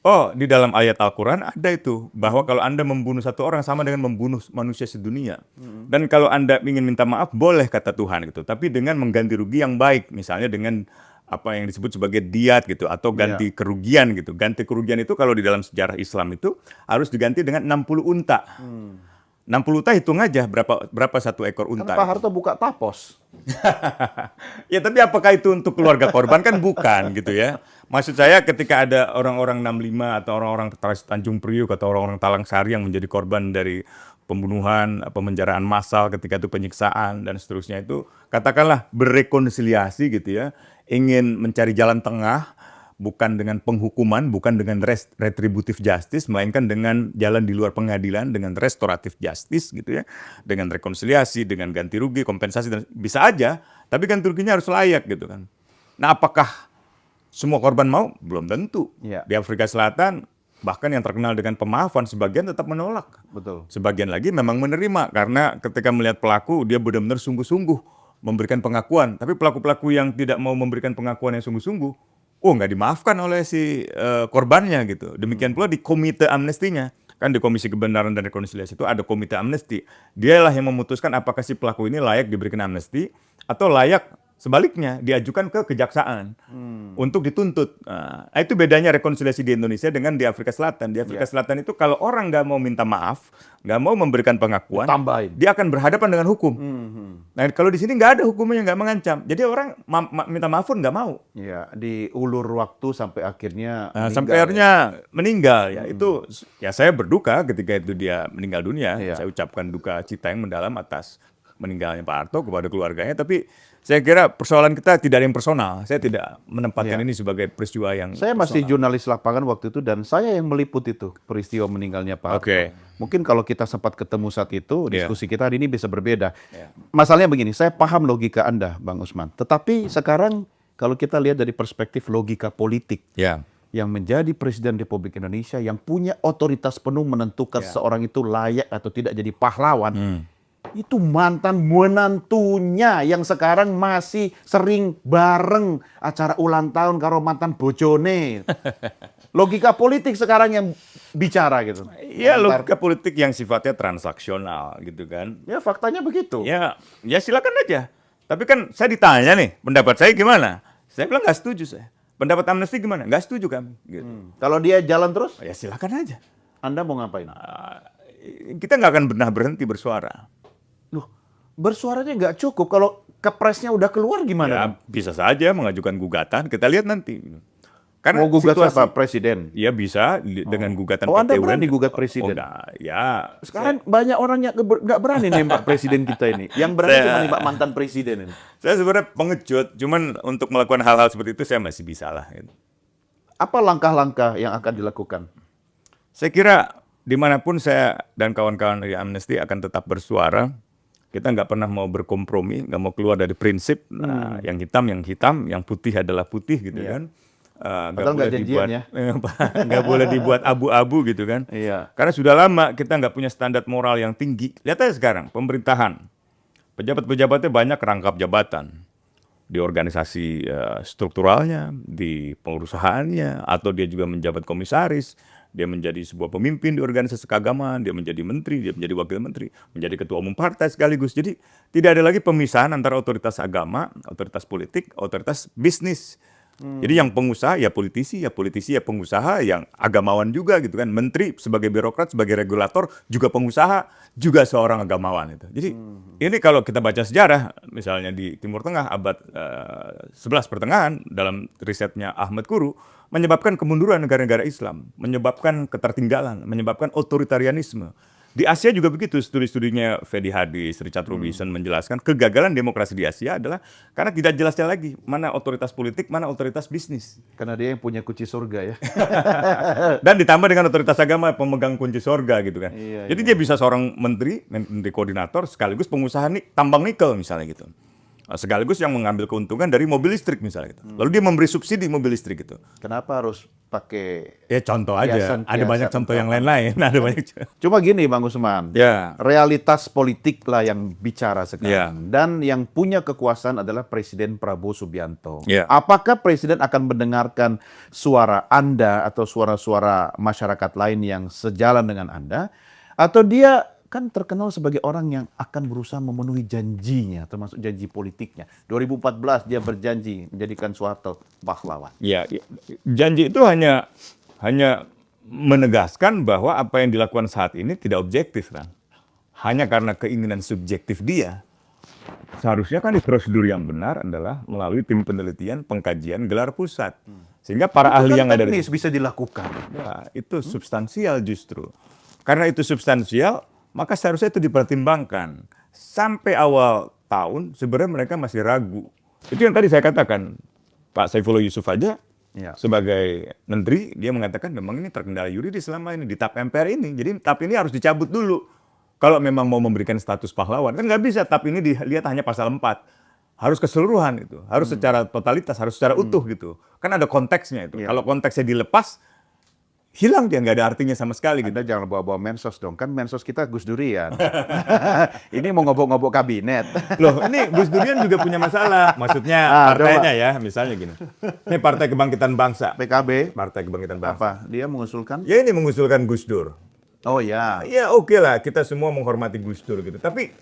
Oh, di dalam ayat Al-Quran ada itu, bahwa kalau Anda membunuh satu orang sama dengan membunuh manusia sedunia. Dan kalau Anda ingin minta maaf, boleh kata Tuhan gitu. Tapi dengan mengganti rugi yang baik, misalnya dengan apa yang disebut sebagai diat gitu, atau ganti kerugian gitu. Ganti kerugian itu kalau di dalam sejarah Islam itu harus diganti dengan 60 unta. 60 unta hitung aja berapa satu ekor Kan unta. Pak Harto buka tapos. Ya tapi apakah itu untuk keluarga korban kan bukan gitu ya. Maksud saya ketika ada orang-orang 65 atau orang-orang Tanjung Priuk atau orang-orang Talang Sari yang menjadi korban dari pembunuhan, pemenjaraan massal ketika itu penyiksaan dan seterusnya itu katakanlah berekonsiliasi gitu ya. Ingin mencari jalan tengah bukan dengan penghukuman, bukan dengan retributive justice, melainkan dengan jalan di luar pengadilan, dengan restoratif justice gitu ya, dengan rekonsiliasi, dengan ganti rugi, kompensasi, dan bisa aja, tapi ganti ruginya harus layak gitu kan. Nah apakah semua korban mau? Belum tentu. Iya. Di Afrika Selatan, bahkan yang terkenal dengan pemaafan, sebagian tetap menolak. Betul. Sebagian lagi memang menerima, karena ketika melihat pelaku, dia benar-benar sungguh-sungguh memberikan pengakuan. Tapi pelaku-pelaku yang tidak mau memberikan pengakuan yang sungguh-sungguh, nggak dimaafkan oleh si korbannya gitu. Demikian pula di komite amnestinya. Kan di Komisi Kebenaran dan Rekonsiliasi itu ada komite amnesti. Dialah yang memutuskan apakah si pelaku ini layak diberikan amnesti atau layak sebaliknya diajukan ke kejaksaan untuk dituntut. Nah, itu bedanya rekonsiliasi di Indonesia dengan di Afrika Selatan. Di Afrika Selatan itu kalau orang nggak mau minta maaf, nggak mau memberikan pengakuan, Tambahin. dia akan berhadapan dengan hukum. Nah, kalau di sini nggak ada hukumnya, nggak mengancam. Jadi orang minta maaf pun nggak mau. Ya, diulur waktu sampai akhirnya Nah, meninggal, sampai akhirnya meninggal ya. Itu ya saya berduka ketika itu dia meninggal dunia. Iya. Saya ucapkan duka cita yang mendalam atas meninggalnya Pak Harto kepada keluarganya. Tapi saya kira persoalan kita tidak ada yang personal. Saya tidak menempatkan ini sebagai peristiwa yang Saya masih jurnalis lapangan waktu itu dan saya yang meliput itu peristiwa meninggalnya Pak Harto. Oke. Mungkin kalau kita sempat ketemu saat itu, diskusi kita hari ini bisa berbeda. Iya. Masalahnya begini, saya paham logika Anda, Bang Usman. Tetapi sekarang kalau kita lihat dari perspektif logika politik, Ya. yang menjadi Presiden Republik Indonesia, yang punya otoritas penuh menentukan seseorang itu layak atau tidak jadi pahlawan, itu mantan menantunya yang sekarang masih sering bareng acara ulang tahun karo mantan bojone. Logika politik sekarang yang bicara gitu. Iya, logika politik yang sifatnya transaksional gitu kan. Ya faktanya begitu. Ya silakan aja. Tapi kan saya ditanya nih, pendapat saya gimana? Saya bilang nggak setuju saya. Pendapat amnesti gimana? Nggak setuju kami. Gitu. Kalau dia jalan terus, Ya silakan aja. Anda mau ngapain? Kita nggak akan pernah berhenti bersuara. Loh, bersuaranya nggak cukup. Kalau kepresnya udah keluar gimana? Ya bisa saja mengajukan gugatan. Kita lihat nanti. Karena Mau gugat situasi, siapa? Presiden? Ya bisa dengan gugatan Oh, Anda PT UN. berani gugat presiden? enggak. Ya. Sekarang banyak orang yang nggak berani nembak presiden kita ini. Yang berani cuma nembak mantan presiden ini. Saya sebenarnya pengecut. Cuman untuk melakukan hal-hal seperti itu saya masih bisa lah. Gitu. Apa langkah-langkah yang akan dilakukan? Saya kira dimanapun saya dan kawan-kawan dari Amnesty akan tetap bersuara. Kita nggak pernah mau berkompromi, nggak mau keluar dari prinsip. Nah, yang hitam, yang putih adalah putih gitu kan. Padahal nggak janjian ya. Nggak boleh dibuat abu-abu gitu kan. Iya. Karena sudah lama kita nggak punya standar moral yang tinggi. Lihat aja sekarang pemerintahan, pejabat-pejabatnya banyak rangkap jabatan di organisasi strukturalnya, di pengurusahaannya, atau dia juga menjabat komisaris, dia menjadi sebuah pemimpin di organisasi keagamaan, dia menjadi menteri, dia menjadi wakil menteri, menjadi ketua umum partai sekaligus. Jadi tidak ada lagi pemisahan antara otoritas agama, otoritas politik, otoritas bisnis. Jadi yang pengusaha ya politisi ya pengusaha, yang agamawan juga gitu kan. Menteri sebagai birokrat, sebagai regulator juga pengusaha, juga seorang agamawan itu. Jadi ini kalau kita baca sejarah, misalnya di Timur Tengah abad 11 pertengahan dalam risetnya Ahmad Kuru, menyebabkan kemunduran negara-negara Islam, menyebabkan ketertinggalan, menyebabkan otoritarianisme. Di Asia juga begitu, studi-studinya Fedi Hadis, Richard Robinson menjelaskan kegagalan demokrasi di Asia adalah karena tidak jelasnya lagi mana otoritas politik, mana otoritas bisnis. Karena dia yang punya kunci surga ya. Dan ditambah dengan otoritas agama pemegang kunci sorga gitu kan. Iya, Jadi dia bisa seorang menteri koordinator sekaligus pengusaha tambang nikel misalnya gitu. Sekaligus yang mengambil keuntungan dari mobil listrik misalnya gitu. Lalu dia memberi subsidi mobil listrik gitu. Kenapa harus pakai? Ya contoh aja. Kiasan- Ada banyak kiasan contoh yang lain-lain. Ada banyak. Cuma gini Bang Usman, Ya. realitas politik lah yang bicara sekarang. Ya. Dan yang punya kekuasaan adalah Presiden Prabowo Subianto. Ya. Apakah Presiden akan mendengarkan suara Anda atau suara-suara masyarakat lain yang sejalan dengan Anda? Atau dia kan terkenal sebagai orang yang akan berusaha memenuhi janjinya, termasuk janji politiknya. 2014 dia berjanji menjadikan Soeharto pahlawan. Ya, janji itu hanya menegaskan bahwa apa yang dilakukan saat ini tidak objektif kan. Hanya karena keinginan subjektif dia. Seharusnya kan prosedur yang benar adalah melalui tim penelitian, pengkajian, gelar pusat. Sehingga para ahli yang ada di teknis bisa dilakukan. ya, itu substansial justru. Karena itu substansial, maka seharusnya itu dipertimbangkan. Sampai awal tahun sebenarnya mereka masih ragu. Itu yang tadi saya katakan. Pak Saifullah Yusuf aja Ya. sebagai menteri, dia mengatakan memang ini terkendala yuridis selama ini di TAP MPR ini. Jadi TAP ini harus dicabut dulu. Kalau memang mau memberikan status pahlawan. Kan nggak bisa TAP ini dilihat hanya pasal 4. Harus keseluruhan itu. Harus secara totalitas, harus secara utuh gitu. Kan ada konteksnya itu. Ya. Kalau konteksnya dilepas, hilang dia, nggak ada artinya sama sekali gitu. Anda jangan bawa-bawa mensos dong, kan mensos kita Gus Durian. Ini mau ngobok-ngobok kabinet. Loh, ini Gus Durian juga punya masalah. Maksudnya partainya ya, misalnya gini. Ini Partai Kebangkitan Bangsa. PKB, Partai Kebangkitan Bangsa. apa? Dia mengusulkan? Ya ini mengusulkan Gus Dur. Oh ya. Ya oke lah, kita semua menghormati Gus Dur gitu. Tapi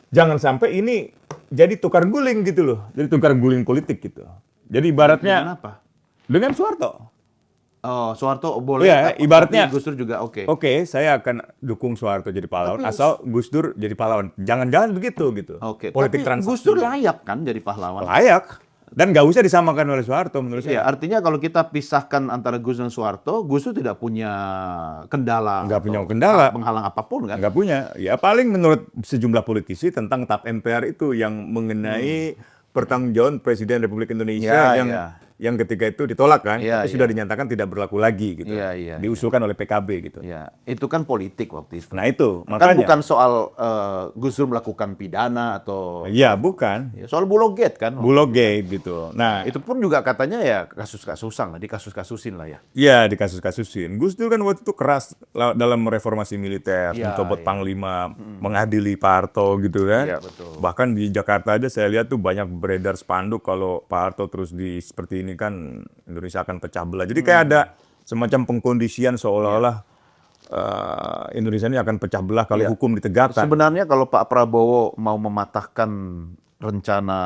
jangan sampai ini jadi tukar guling gitu loh. Jadi tukar guling politik gitu. Jadi ibaratnya Kenapa? dengan Soeharto. Oh, Soeharto boleh. Iya, tapi ibaratnya Gus Dur juga oke. Oke, saya akan dukung Soeharto jadi pahlawan Tapi- asal Gus Dur jadi pahlawan. Jangan-jangan begitu gitu. Oke. Politik Tapi transaksi. Gus Dur layak kan jadi pahlawan? layak dan nggak usah disamakan oleh Soeharto menurut Iya, saya. artinya kalau kita pisahkan antara Gus dan Soeharto, Gus Dur tidak punya kendala. Nggak punya atau kendala. penghalang apapun kan? Nggak punya. Ya paling menurut sejumlah politisi tentang TAP MPR itu yang mengenai pertanggungjawaban Presiden Republik Indonesia Iya, iya. yang ketika itu ditolak kan, Iya, itu sudah iya. dinyatakan tidak berlaku lagi gitu. Iya, iya, Diusulkan oleh PKB gitu. Ya, itu kan politik waktu itu. Nah itu Kan makanya. bukan soal Gus Dur melakukan pidana atau Iya bukan. ya, soal Bulogate kan. Bulog Gate gitu. Nah Itu pun juga katanya ya kasus-kasusan lah, dikasus-kasusin lah ya. iya di kasus-kasusin. Gus Dur kan waktu itu keras dalam reformasi militer, Iya, mencopot iya. panglima, mengadili Pak Harto gitu kan. Iya, betul. Bahkan di Jakarta aja saya lihat tuh banyak beredar spanduk kalau Pak Harto terus seperti ini kan Indonesia akan pecah belah. Jadi kayak ada semacam pengkondisian seolah-olah Indonesia ini akan pecah belah kalau Iya. hukum ditegakkan. Sebenarnya kalau Pak Prabowo mau mematahkan rencana,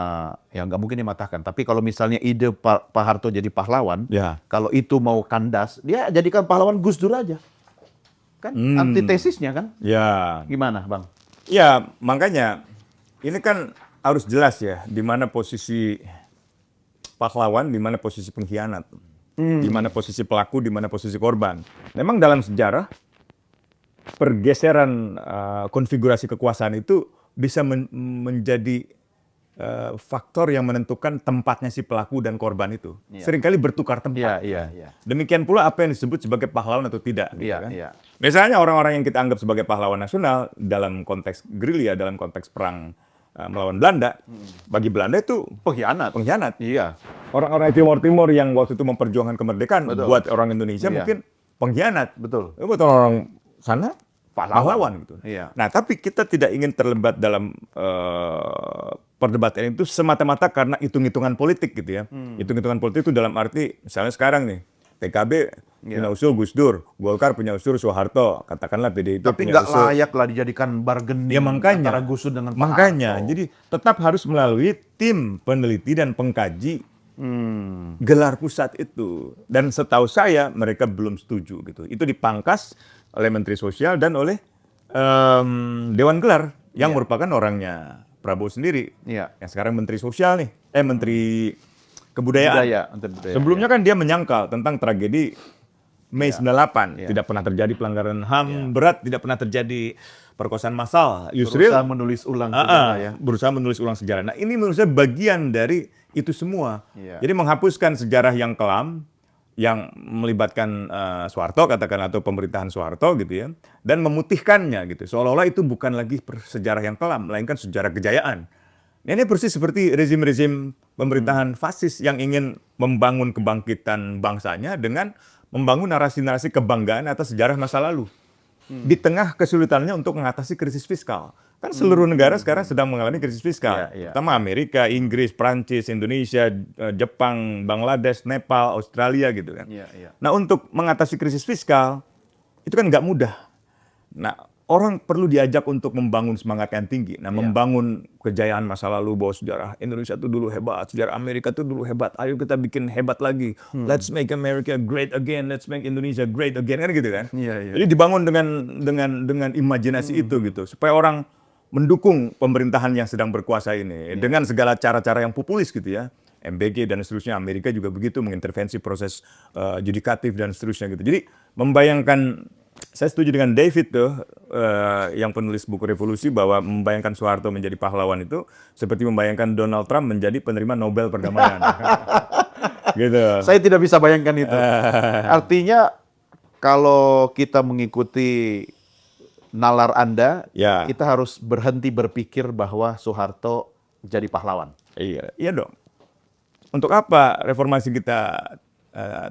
ya nggak mungkin dimatahkan, tapi kalau misalnya ide Pak Harto jadi pahlawan, Ya. kalau itu mau kandas, dia jadikan pahlawan Gus Dur aja. Kan antitesisnya kan? Ya. Gimana, Bang? Ya, makanya ini kan harus jelas ya di mana posisi pahlawan, di mana posisi pengkhianat, di mana posisi pelaku, di mana posisi korban. Memang dalam sejarah pergeseran konfigurasi kekuasaan itu bisa menjadi faktor yang menentukan tempatnya si pelaku dan korban itu. Iya. Seringkali bertukar tempat. Iya. Demikian pula apa yang disebut sebagai pahlawan atau tidak. Gitu Iya, kan. iya. Misalnya orang-orang yang kita anggap sebagai pahlawan nasional dalam konteks gerilya, dalam konteks perang melawan Belanda, bagi Belanda itu Pengkhianat. pengkhianat. Iya. Orang-orang Timor Timur yang waktu itu memperjuangkan kemerdekaan Betul. buat orang Indonesia Iya. mungkin pengkhianat. Betul. Buat orang sana pahlawan gitu. Iya. Nah, tapi kita tidak ingin terlibat dalam perdebatan itu semata-mata karena hitung-hitungan politik gitu ya. Hitung-hitungan politik itu dalam arti misalnya sekarang nih PKB punya usul Gus Dur, Golkar punya usul Soeharto, katakanlah PDIP Tapi punya nggak usul. layak lah dijadikan bargaining Ya makanya, antara Gus Dur dengan Pak makanya, Harto. jadi tetap harus melalui tim peneliti dan pengkaji gelar pusat itu. Dan setahu saya mereka belum setuju gitu. Itu dipangkas oleh Menteri Sosial dan oleh Dewan Gelar yang merupakan orangnya Prabowo sendiri. Iya. Yang sekarang Menteri Sosial nih, Menteri Kebudayaan. Budaya. Sebelumnya kan dia menyangkal tentang tragedi Mei 98. Iya. Tidak pernah terjadi pelanggaran HAM berat, tidak pernah terjadi perkosaan massal. Yusril berusaha menulis ulang sejarah ya. berusaha menulis ulang sejarah. Nah, ini menurut saya bagian dari itu semua. Iya. Jadi menghapuskan sejarah yang kelam yang melibatkan Soeharto katakan atau pemerintahan Soeharto gitu ya, dan memutihkannya gitu. Seolah-olah itu bukan lagi sejarah yang kelam, melainkan sejarah kejayaan. Nah, ini persis seperti rezim-rezim pemerintahan fasis yang ingin membangun kebangkitan bangsanya dengan membangun narasi-narasi kebanggaan atas sejarah masa lalu. Di tengah kesulitannya untuk mengatasi krisis fiskal. Kan seluruh negara sekarang sedang mengalami krisis fiskal. Iya, iya. Terutama Amerika, Inggris, Prancis, Indonesia, Jepang, Bangladesh, Nepal, Australia gitu kan. Iya. Nah, untuk mengatasi krisis fiskal itu kan nggak mudah. Nah, orang perlu diajak untuk membangun semangat yang tinggi. Nah, membangun kejayaan masa lalu bahwa sejarah Indonesia itu dulu hebat, sejarah Amerika itu dulu hebat. Ayo kita bikin hebat lagi. Let's make America great again. Let's make Indonesia great again kan gitu kan. Iya. Jadi dibangun dengan imajinasi itu gitu supaya orang mendukung pemerintahan yang sedang berkuasa ini dengan segala cara-cara yang populis gitu ya. MBG dan seterusnya, Amerika juga begitu mengintervensi proses judikatif dan seterusnya gitu. Jadi membayangkan, saya setuju dengan David tuh yang penulis buku Revolusi bahwa membayangkan Soeharto menjadi pahlawan itu seperti membayangkan Donald Trump menjadi penerima Nobel perdamaian. Gitu. Saya tidak bisa bayangkan itu. Artinya kalau kita mengikuti nalar Anda, Ya. kita harus berhenti berpikir bahwa Soeharto jadi pahlawan. Iya dong. Untuk apa reformasi kita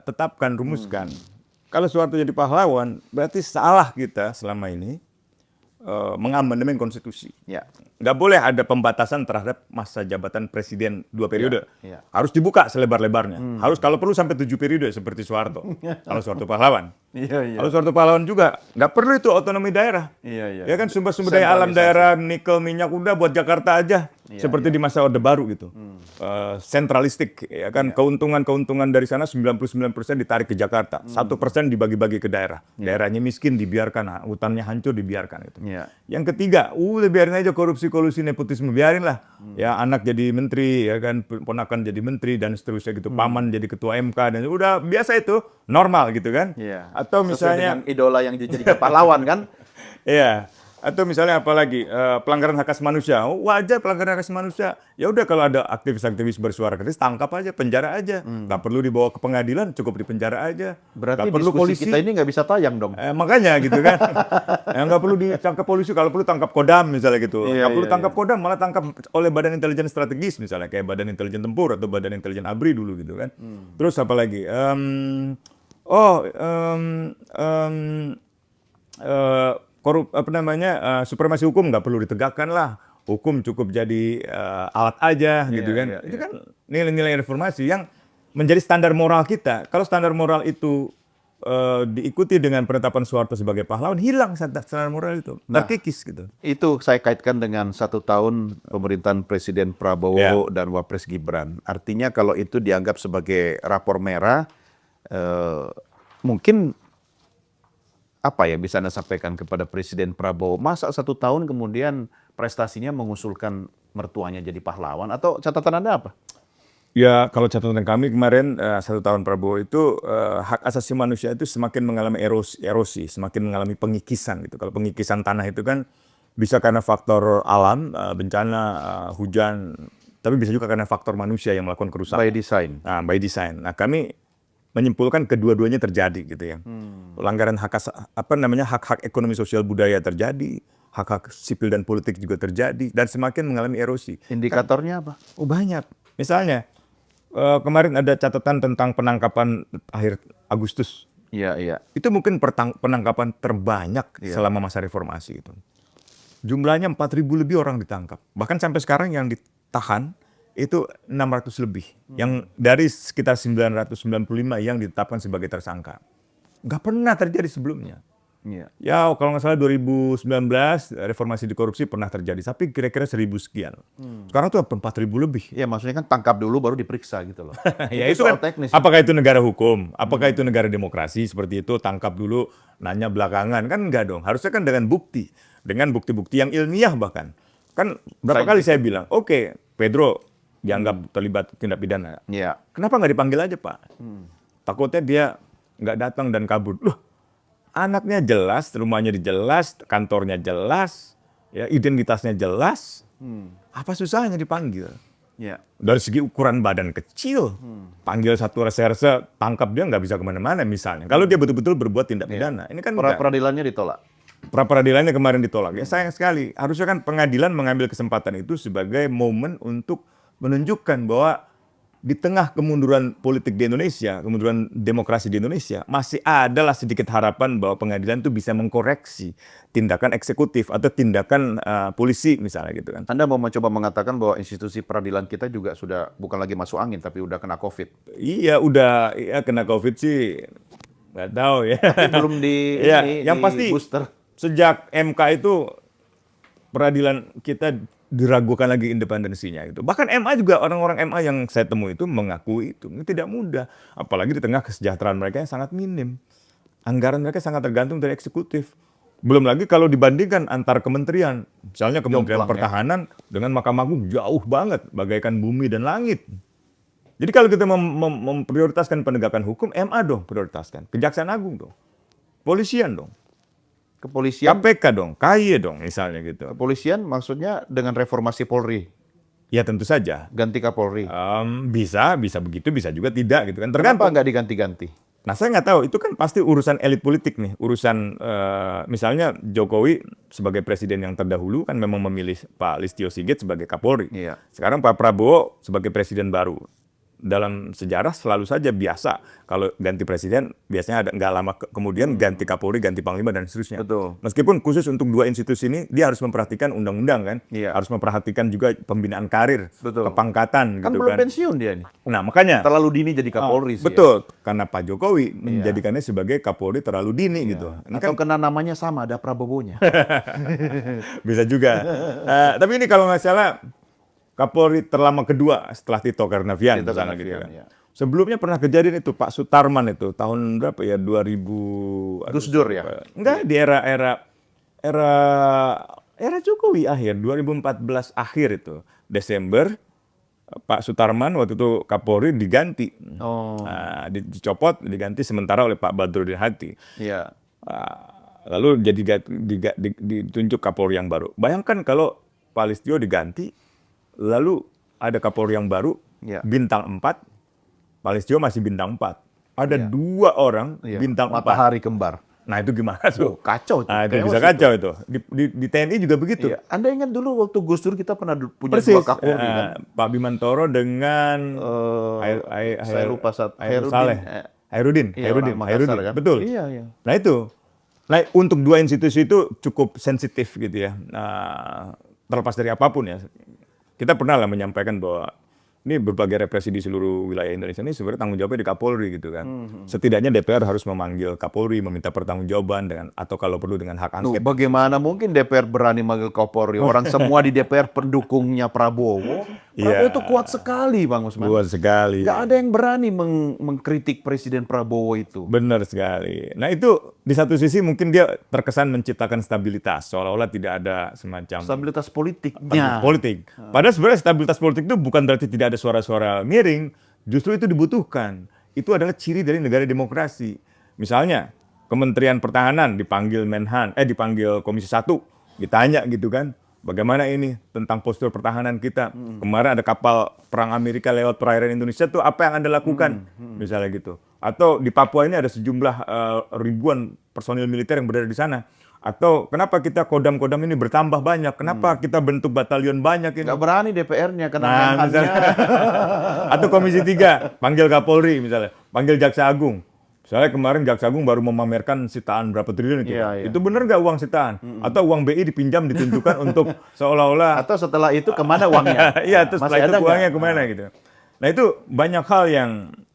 tetapkan, rumuskan? Kalau Soeharto jadi pahlawan, berarti salah kita selama ini mengamandemen konstitusi. Ya. Nggak boleh ada pembatasan terhadap masa jabatan presiden 2 periode. Iya. Harus dibuka selebar-lebarnya. Harus kalau perlu sampai 7 periode seperti Soeharto. Kalau Soeharto pahlawan. Iya, iya. Kalau Soeharto pahlawan juga nggak perlu itu otonomi daerah. Iya, iya. Ya kan sumber-sumber daya alam daerah, nikel, minyak udah buat Jakarta aja. Seperti di masa Orde Baru gitu. Sentralistik ya kan, keuntungan dari sana 99% ditarik ke Jakarta. 1% dibagi-bagi ke daerah. Daerahnya miskin dibiarkan, hutannya hancur dibiarkan gitu. Iya. Yang ketiga, udah biarin aja korupsi, kolusi, nepotisme, biarin lah. Ya anak jadi menteri, ya kan, ponakan jadi menteri dan seterusnya gitu. Paman jadi ketua MK dan udah biasa itu, normal gitu kan. Iya. Atau Sesuai misalnya dengan idola yang dijadikan pahlawan kan? iya. Atau misalnya apalagi pelanggaran hak asasi manusia. Oh, wajar pelanggaran hak asasi manusia. Ya udah kalau ada aktivis-aktivis bersuara kritis tangkap aja, penjara aja. Nggak perlu dibawa ke pengadilan, cukup di penjara aja. Berarti nggak perlu diskusi polisi. kita ini nggak bisa tayang dong. Makanya gitu kan. Nggak perlu ditangkap polisi, kalau perlu tangkap Kodam misalnya gitu. Iya, Nggak perlu iya, tangkap Kodam, malah tangkap oleh Badan Intelijen Strategis misalnya, kayak Badan Intelijen Tempur atau Badan Intelijen ABRI dulu gitu kan. Terus apa lagi? Supremasi hukum nggak perlu ditegakkan lah. Hukum cukup jadi alat aja gitu kan. iya, Itu kan nilai-nilai reformasi yang menjadi standar moral kita. Kalau standar moral itu diikuti dengan penetapan Soeharto sebagai pahlawan, hilang standar moral itu, terkikis gitu. Itu saya kaitkan dengan 1 tahun pemerintahan Presiden Prabowo dan Wapres Gibran. Artinya kalau itu dianggap sebagai rapor merah, mungkin apa ya bisa Anda sampaikan kepada Presiden Prabowo? Masa 1 tahun kemudian prestasinya mengusulkan mertuanya jadi pahlawan, atau catatan Anda apa? Ya, kalau catatan kami kemarin 1 tahun Prabowo itu hak asasi manusia itu semakin mengalami erosi, semakin mengalami pengikisan gitu. Kalau pengikisan tanah itu kan bisa karena faktor alam, bencana, hujan, tapi bisa juga karena faktor manusia yang melakukan kerusakan. By design. Nah, by design. Nah, kami menyimpulkan kedua-duanya terjadi gitu ya. Pelanggaran hak-hak ekonomi sosial budaya terjadi, hak-hak sipil dan politik juga terjadi, dan semakin mengalami erosi. Indikatornya apa? Oh, banyak. Misalnya kemarin ada catatan tentang penangkapan akhir Agustus. Iya, iya. Itu mungkin penangkapan terbanyak selama masa reformasi itu. Jumlahnya 4.000 lebih orang ditangkap. Bahkan sampai sekarang yang ditahan itu 600 lebih. Yang dari sekitar 995 yang ditetapkan sebagai tersangka. Nggak pernah terjadi sebelumnya. Iya. Ya kalau nggak salah 2019 reformasi di korupsi pernah terjadi, tapi kira-kira 1.000 sekian. Sekarang tuh 4.000 lebih. Ya maksudnya kan tangkap dulu baru diperiksa gitu loh. Ya itu soal kan teknis. apakah itu negara hukum? Apakah itu negara demokrasi seperti itu, tangkap dulu, nanya belakangan? Kan enggak dong. Harusnya kan dengan bukti, dengan bukti-bukti yang ilmiah bahkan. Kan berapa kali saya bilang, oke, Pedro dianggap terlibat tindak pidana. Iya. Kenapa nggak dipanggil aja, Pak? Takutnya dia nggak datang dan kabur. Loh, anaknya jelas, rumahnya jelas, kantornya jelas, ya identitasnya jelas. Apa susahnya dipanggil? Iya. Dari segi ukuran badan kecil, panggil satu reserse, tangkap dia nggak bisa kemana-mana misalnya. Kalau dia betul-betul berbuat tindak pidana, ini kan enggak. Peradilannya ditolak. Pra-peradilannya kemarin ditolak. Ya sayang sekali. Harusnya kan pengadilan mengambil kesempatan itu sebagai momen untuk menunjukkan bahwa di tengah kemunduran politik di Indonesia, kemunduran demokrasi di Indonesia, masih adalah sedikit harapan bahwa pengadilan itu bisa mengkoreksi tindakan eksekutif atau tindakan polisi misalnya gitu kan. Anda mau mencoba mengatakan bahwa institusi peradilan kita juga sudah bukan lagi masuk angin, tapi udah kena COVID. Iya, udah ya kena COVID sih, nggak tahu ya. Tapi belum di, Ya, ini, yang di pasti booster. sejak MK itu peradilan kita diragukan lagi independensinya itu. Bahkan MA juga, orang-orang MA yang saya temui itu mengakui itu. Ini tidak mudah. Apalagi di tengah kesejahteraan mereka yang sangat minim. Anggaran mereka sangat tergantung dari eksekutif. Belum lagi kalau dibandingkan antar kementerian. Misalnya Kementerian Pertahanan dengan Mahkamah Agung jauh banget. Bagaikan bumi dan langit. Jadi kalau kita memprioritaskan penegakan hukum, MA dong prioritaskan. Kejaksaan Agung dong. Polisian dong. Kepolisian, KPK dong, KY dong misalnya gitu. kepolisian maksudnya dengan reformasi Polri, Ya tentu saja. ganti Kapolri. Bisa begitu, bisa juga tidak gitu kan. Kenapa Tergantung. nggak diganti-ganti? Nah saya nggak tahu, itu kan pasti urusan elit politik nih. Urusan misalnya Jokowi sebagai presiden yang terdahulu kan memang memilih Pak Listio Sigit sebagai Kapolri. Iya. Sekarang Pak Prabowo sebagai presiden baru. dalam sejarah selalu saja biasa kalau ganti presiden biasanya ada nggak lama kemudian ganti Kapolri, ganti Panglima dan seterusnya. Betul. Meskipun khusus untuk dua institusi ini dia harus memperhatikan undang-undang kan, Iya. harus memperhatikan juga pembinaan karir, Betul. kepangkatan Kan gitu belum kan. pensiun dia nih. Nah makanya Terlalu dini jadi Kapolri sih. betul karena Pak Jokowi menjadikannya sebagai Kapolri terlalu dini gitu. Ini Atau kena namanya sama, ada Prabowo-nya. bisa juga. Tapi ini kalau nggak salah Kapolri terlama kedua setelah Tito Karnavian Tito misalnya Karnavian, gitu kan. ya. Sebelumnya pernah kejadian itu Pak Sutarman itu tahun berapa ya 2000 Gus Dur ya? Enggak di era Jokowi akhir 2014 akhir itu Desember Pak Sutarman waktu itu Kapolri diganti. Oh, Dicopot diganti sementara oleh Pak Badrodin Hati. iya. Lalu ditunjuk Kapolri yang baru. Bayangkan kalau Pak Listio diganti, lalu ada Kapolri yang baru, Iya. bintang 4, Pak Listio masih bintang 4. Ada Iya. 2 orang Iya. bintang 4. Matahari kembar. Nah itu gimana tuh? Kacau tuh. Nah itu Chaos bisa kacau itu. Di TNI juga begitu. Iya. Anda ingat dulu waktu Gus Dur kita pernah punya Persis. dua Kapolri kan? Pak Bimantoro dengan Saya lupa saat Hairudin. Iya, orang Makassar kan? Betul. Iya, iya. Nah itu. Nah untuk dua institusi itu cukup sensitif gitu ya. Terlepas dari apapun ya. Kita pernah lah menyampaikan bahwa ini berbagai represi di seluruh wilayah Indonesia ini sebenarnya tanggung jawabnya di Kapolri gitu kan. Setidaknya DPR harus memanggil Kapolri, meminta pertanggungjawaban dengan atau kalau perlu dengan hak Nuh, angket. bagaimana mungkin DPR berani manggil Kapolri? Orang semua di DPR pendukungnya Prabowo. Prabowo Iya. itu kuat sekali, Bang Usman. Kuat sekali. Gak ada yang berani mengkritik Presiden Prabowo itu. Benar sekali. Nah itu di satu sisi mungkin dia terkesan menciptakan stabilitas, seolah-olah tidak ada semacam Stabilitas politiknya. politik. Padahal sebenarnya stabilitas politik itu bukan berarti tidak ada suara-suara miring, justru itu dibutuhkan. Itu adalah ciri dari negara demokrasi. Misalnya Kementerian Pertahanan dipanggil dipanggil Komisi 1, ditanya gitu kan, bagaimana ini tentang postur pertahanan kita. Kemarin ada kapal perang Amerika lewat perairan Indonesia tuh apa yang Anda lakukan? Misalnya gitu. Atau di Papua ini ada sejumlah ribuan personil militer yang berada di sana. Atau kenapa kita kodam-kodam ini bertambah banyak? Kenapa kita bentuk batalion banyak ini? Gak berani DPR-nya kena Nah, menhannya. misalnya. Atau Komisi 3, panggil Kapolri misalnya, panggil Jaksa Agung. Misalnya kemarin Jaksa Agung baru memamerkan sitaan berapa triliun itu. Iya, iya. Itu benar nggak uang sitaan? Atau uang BI dipinjam ditunjukkan untuk seolah-olah Atau setelah itu kemana uangnya? iya, terus setelah Masih itu ada uangnya nggak? kemana gitu. Nah itu banyak hal yang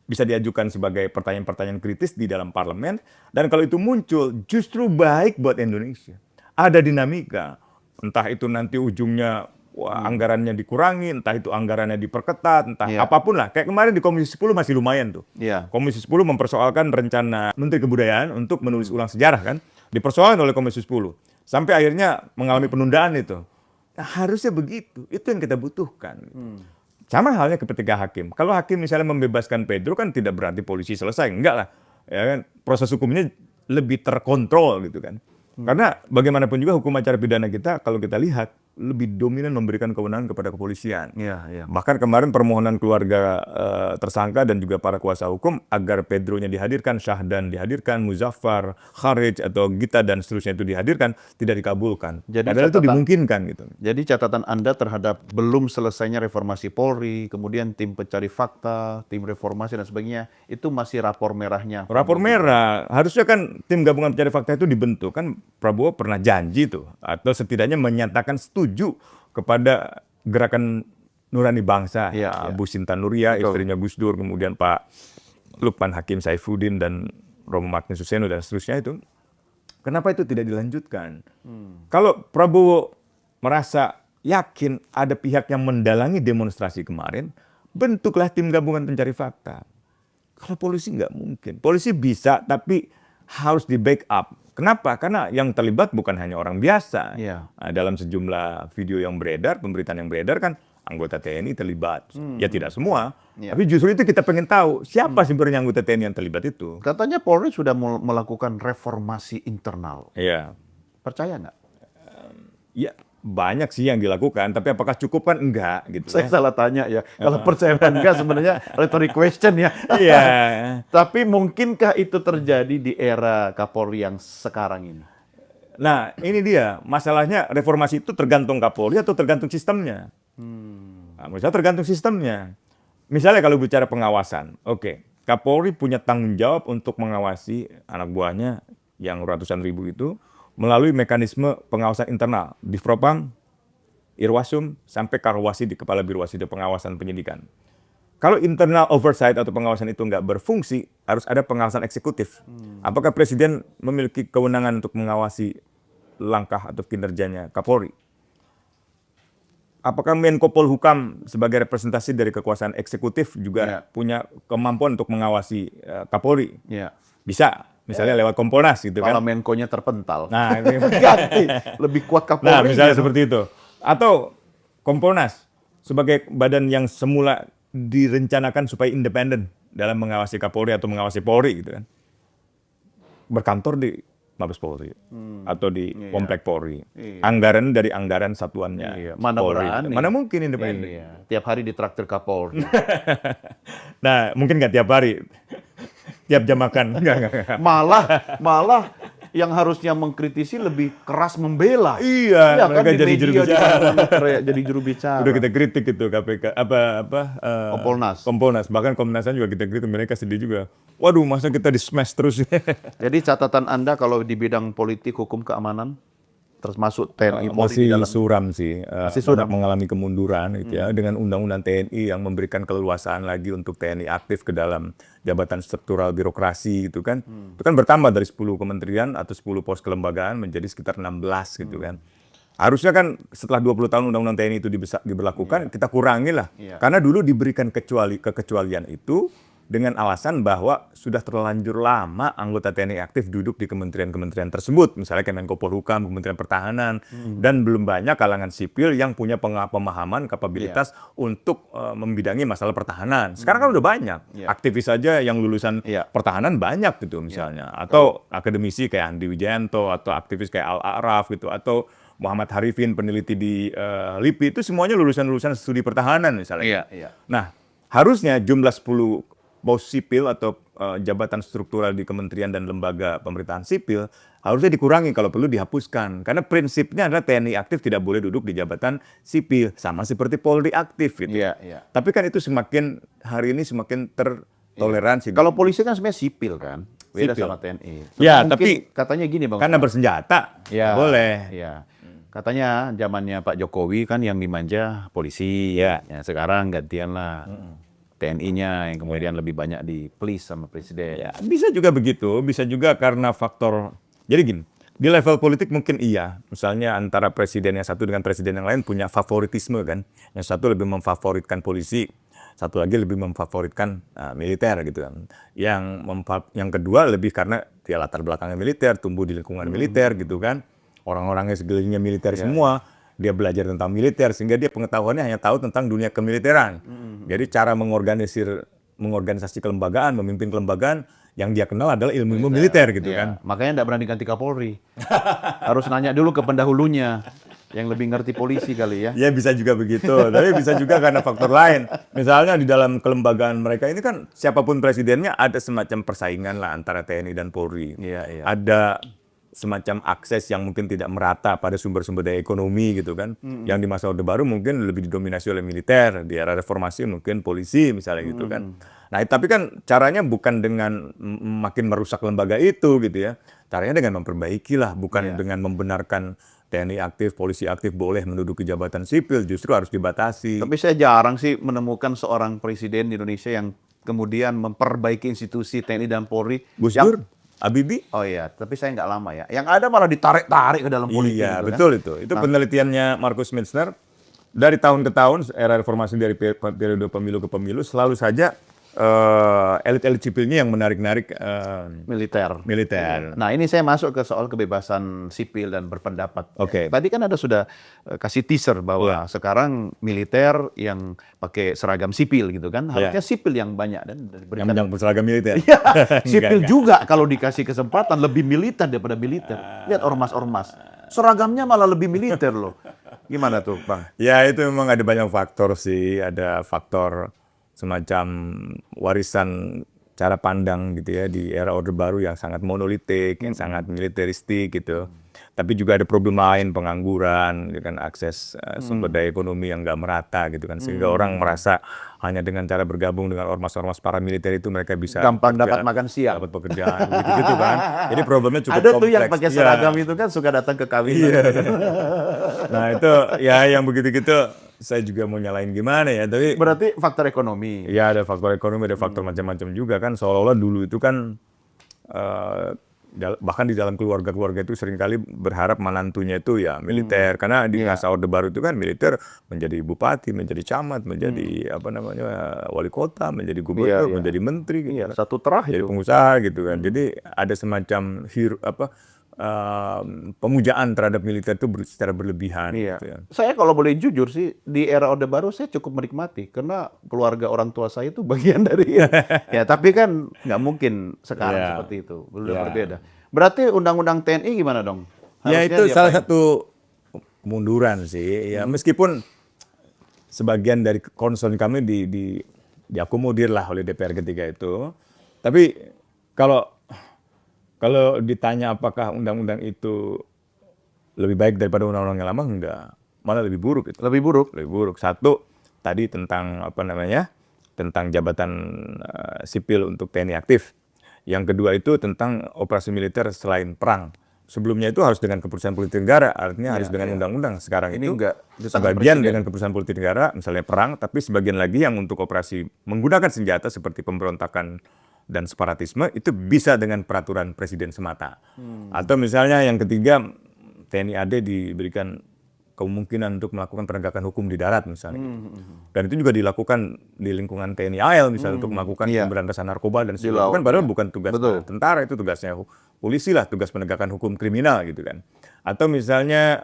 bisa diajukan sebagai pertanyaan-pertanyaan kritis di dalam parlemen. Dan kalau itu muncul, justru baik buat Indonesia. Ada dinamika. Entah itu nanti ujungnya anggarannya dikurangi, entah itu anggarannya diperketat, entah Iya. apapun lah. Kayak kemarin di Komisi 10 masih lumayan tuh. Iya. Komisi 10 mempersoalkan rencana Menteri Kebudayaan untuk menulis ulang sejarah kan. Dipersoalkan oleh Komisi 10. Sampai akhirnya mengalami penundaan itu. Nah, harusnya begitu. Itu yang kita butuhkan. Sama halnya ketika hakim. Kalau hakim misalnya membebaskan Pedro kan tidak berarti polisi selesai. Enggak lah. Ya kan? Proses hukumnya lebih terkontrol gitu kan. Karena bagaimanapun juga hukum acara pidana kita kalau kita lihat lebih dominan memberikan kewenangan kepada kepolisian. Iya, iya. Bahkan kemarin permohonan keluarga tersangka dan juga para kuasa hukum agar Pedronya dihadirkan, Syahdan dihadirkan, Muzaffar, Kharij atau Gita dan seterusnya itu dihadirkan, tidak dikabulkan. Jadi Padahal itu catatan- dimungkinkan gitu. Jadi catatan Anda terhadap belum selesainya reformasi Polri, kemudian tim pencari fakta, tim reformasi dan sebagainya, itu masih rapor merahnya. Rapor merah, harusnya kan tim gabungan pencari fakta itu dibentuk. Kan Prabowo pernah janji tuh, atau setidaknya menyatakan setuju kepada gerakan Nurani Bangsa. Iya, iya. Bu Sinta Nuria, Betul. istrinya Gus Dur, kemudian Pak Lukman Hakim Saifuddin dan Romo Magni Suseno dan seterusnya itu. Kenapa itu tidak dilanjutkan? Kalau Prabowo merasa yakin ada pihak yang mendalangi demonstrasi kemarin, bentuklah tim gabungan pencari fakta. Kalau polisi nggak mungkin. Polisi bisa, tapi harus di backup. Kenapa? Karena yang terlibat bukan hanya orang biasa. Iya. Nah, dalam sejumlah video yang beredar, pemberitaan yang beredar kan anggota TNI terlibat. Ya tidak semua. Iya. Tapi justru itu kita pengen tahu siapa sebenarnya anggota TNI yang terlibat itu. Katanya Polri sudah melakukan reformasi internal. Iya. Percaya nggak? Ya banyak sih yang dilakukan, tapi apakah cukup kan enggak gitu. Saya ya. salah tanya ya. Kalau percaya dan enggak sebenarnya rhetoric question ya. Iya. Tapi mungkinkah itu terjadi di era Kapolri yang sekarang ini? Nah, ini dia. Masalahnya reformasi itu tergantung Kapolri atau tergantung sistemnya. Nah, misalnya tergantung sistemnya. misalnya kalau bicara pengawasan, oke, Kapolri punya tanggung jawab untuk mengawasi anak buahnya yang ratusan ribu itu melalui mekanisme pengawasan internal, Divpropam, Irwasum, sampai Karwasi di Kepala Biro Wasit Pengawasan Penyidikan. Kalau internal oversight atau pengawasan itu nggak berfungsi, harus ada pengawasan eksekutif. Apakah Presiden memiliki kewenangan untuk mengawasi langkah atau kinerjanya Kapolri? Apakah Menko Polhukam sebagai representasi dari kekuasaan eksekutif juga punya kemampuan untuk mengawasi Kapolri? Ya. Bisa, misalnya lewat Kompolnas gitu Kalau kan. Menko-nya terpental. Nah, ini- Ganti. Lebih kuat Kapolri. nah, misalnya seperti itu. Atau Kompolnas sebagai badan yang semula direncanakan supaya independen dalam mengawasi Kapolri atau mengawasi Polri gitu kan. Berkantor di Mabes Polri atau di Komplek Polri. Anggaran dari anggaran satuannya. Iya, mana Polri. berani. Mana mungkin independen. Iya. Tiap hari ditraktir Kapolri. Nah, mungkin nggak tiap hari. Tiap jam makan. Nggak. malah yang harusnya mengkritisi lebih keras membela. Iya, mereka di jadi media, juru di bicara. mana-mana jadi juru bicara. Udah kita kritik itu KPK Kompolnas. Bahkan Komnasan juga kita kritik, mereka sedih juga. Waduh, masa kita di smash terus. Jadi catatan Anda kalau di bidang politik, hukum, keamanan, termasuk TNI, Polri di Masih dalam suram sih, Masih suram. banyak mengalami kemunduran gitu ya, dengan undang-undang TNI yang memberikan keleluasaan lagi untuk TNI aktif ke dalam jabatan struktural birokrasi gitu kan. Itu kan bertambah dari 10 kementerian atau 10 pos kelembagaan menjadi sekitar 16 gitu kan. Harusnya kan setelah 20 tahun undang-undang TNI itu diberlakukan, kita kurangi lah. Iya. Karena dulu diberikan kekecualian itu dengan alasan bahwa sudah terlanjur lama anggota TNI aktif duduk di kementerian-kementerian tersebut, misalnya Kemenko Polhukam, Kementerian Pertahanan, dan belum banyak kalangan sipil yang punya pemahaman, kapabilitas untuk membidangi masalah pertahanan. Sekarang kan udah banyak, aktivis saja yang lulusan pertahanan banyak gitu misalnya, atau akademisi kayak Andi Wijayanto, atau aktivis kayak Al-A'raf gitu, atau Muhammad Harifin, peneliti di LIPI, itu semuanya lulusan-lulusan studi pertahanan misalnya. Nah, harusnya jumlah 10 pos sipil atau jabatan struktural di kementerian dan lembaga pemerintahan sipil harusnya dikurangi, kalau perlu dihapuskan. Karena prinsipnya adalah TNI aktif tidak boleh duduk di jabatan sipil, sama seperti Polri aktif gitu. Tapi kan itu hari ini semakin tertoleransi. Kalau polisi kan sebenarnya sipil kan, beda Sipil. sama TNI. Ya, Mungkin tapi katanya gini Bang. karena bersenjata, boleh. Ya. Katanya zamannya Pak Jokowi kan yang dimanja polisi, ya sekarang gantian lah. TNI-nya yang kemudian lebih banyak di please sama presiden. Ya, bisa juga begitu, bisa juga karena faktor. Jadi gini, di level politik mungkin iya. Misalnya antara presiden yang satu dengan presiden yang lain punya favoritisme kan. Yang satu lebih memfavoritkan polisi, satu lagi lebih memfavoritkan militer gitu kan. Yang kedua lebih karena dia latar belakangnya militer, tumbuh di lingkungan militer gitu kan. Orang-orangnya segelilingnya militer semua. Dia belajar tentang militer sehingga dia pengetahuannya hanya tahu tentang dunia kemiliteran. Jadi cara mengorganisasi kelembagaan, memimpin kelembagaan yang dia kenal adalah ilmu militer gitu kan. Makanya nggak berani ganti Kapolri. Harus nanya dulu ke pendahulunya yang lebih ngerti polisi kali ya. Ya bisa juga begitu, tapi bisa juga karena faktor lain. Misalnya di dalam kelembagaan mereka ini kan siapapun presidennya ada semacam persaingan lah antara TNI dan Polri. Ada semacam akses yang mungkin tidak merata pada sumber-sumber daya ekonomi gitu kan. Yang di masa Orde Baru mungkin lebih didominasi oleh militer, di era reformasi mungkin polisi misalnya gitu kan. Nah, tapi kan caranya bukan dengan makin merusak lembaga itu gitu ya. Caranya dengan memperbaiki lah, bukan dengan membenarkan TNI aktif, polisi aktif boleh menduduki jabatan sipil, justru harus dibatasi. Tapi saya jarang sih menemukan seorang presiden di Indonesia yang kemudian memperbaiki institusi TNI dan Polri. Gus Dur, Habibie. Oh iya, tapi saya nggak lama ya. Yang ada malah ditarik-tarik ke dalam politik. Iya, gitu, betul itu. Itu penelitiannya Markus Mitzner. Dari tahun ke tahun, era reformasi dari periode pemilu ke pemilu, selalu saja elit-elit sipilnya yang menarik-narik militer. Nah, ini saya masuk ke soal kebebasan sipil dan berpendapat. Oke. Tadi kan Anda sudah kasih teaser bahwa sekarang militer yang pakai seragam sipil gitu kan, harusnya sipil yang banyak dan Yang berseragam militer. sipil juga kalau dikasih kesempatan lebih militer daripada militer. Lihat ormas-ormas, seragamnya malah lebih militer loh. Gimana tuh, Bang? Ya, itu memang ada banyak faktor sih. Ada faktor semacam warisan cara pandang gitu ya di era Orde Baru yang sangat monolitik, yang sangat militeristik gitu. Tapi juga ada problem lain, pengangguran, ya kan, akses sumber daya ekonomi yang nggak merata gitu kan, sehingga orang merasa hanya dengan cara bergabung dengan ormas-ormas paramiliter itu mereka bisa Gampang dapat makan siang. dapat pekerjaan, gitu-gitu kan. Jadi problemnya cukup Ada tuh kompleks. yang pakai Iya. seragam itu kan suka datang ke kawinan. Iya. Nah itu ya yang begitu-gitu saya juga mau nyalain gimana ya, tapi Berarti faktor ekonomi. ya ada faktor ekonomi, ada faktor macam-macam juga kan. Seolah-olah dulu itu kan bahkan di dalam keluarga-keluarga itu seringkali berharap menantunya itu ya militer, karena di masa Orde Baru itu kan militer menjadi bupati, menjadi camat, menjadi apa namanya wali kota, menjadi gubernur, menjadi menteri, gitu. Iya, satu terah Jadi itu. pengusaha gitu kan. Jadi ada semacam pemujaan terhadap militer itu secara berlebihan. Iya. Gitu ya. Saya kalau boleh jujur sih, di era Orde Baru saya cukup menikmati karena keluarga orang tua saya itu bagian dari ya, tapi kan nggak mungkin sekarang Iya. seperti itu, udah Iya. berbeda. Berarti undang-undang TNI gimana dong? Ya Harusnya itu salah diapain? satu kemunduran sih. Ya meskipun sebagian dari concern kami diakomodir lah oleh DPR ketika itu. Tapi kalau ditanya apakah undang-undang itu lebih baik daripada undang-undang yang lama, enggak. Malah lebih buruk itu. Lebih buruk. Lebih buruk. Satu, tadi tentang apa namanya? Tentang jabatan sipil untuk TNI aktif. Yang kedua itu tentang operasi militer selain perang. Sebelumnya itu harus dengan keputusan politik negara, artinya harus dengan undang-undang. Sekarang Ini itu enggak, di tangan sebagian presiden. dengan keputusan politik negara, misalnya perang, tapi sebagian lagi yang untuk operasi menggunakan senjata seperti pemberontakan dan separatisme itu bisa dengan peraturan presiden semata. Atau misalnya yang ketiga, TNI AD diberikan kemungkinan untuk melakukan penegakan hukum di darat misalnya. Dan itu juga dilakukan di lingkungan TNI AL misalnya untuk melakukan pemberantasan narkoba dan sebagainya. Itu kan padahal bukan tugas tentara, itu tugasnya polisi lah, tugas penegakan hukum kriminal gitu kan. Atau misalnya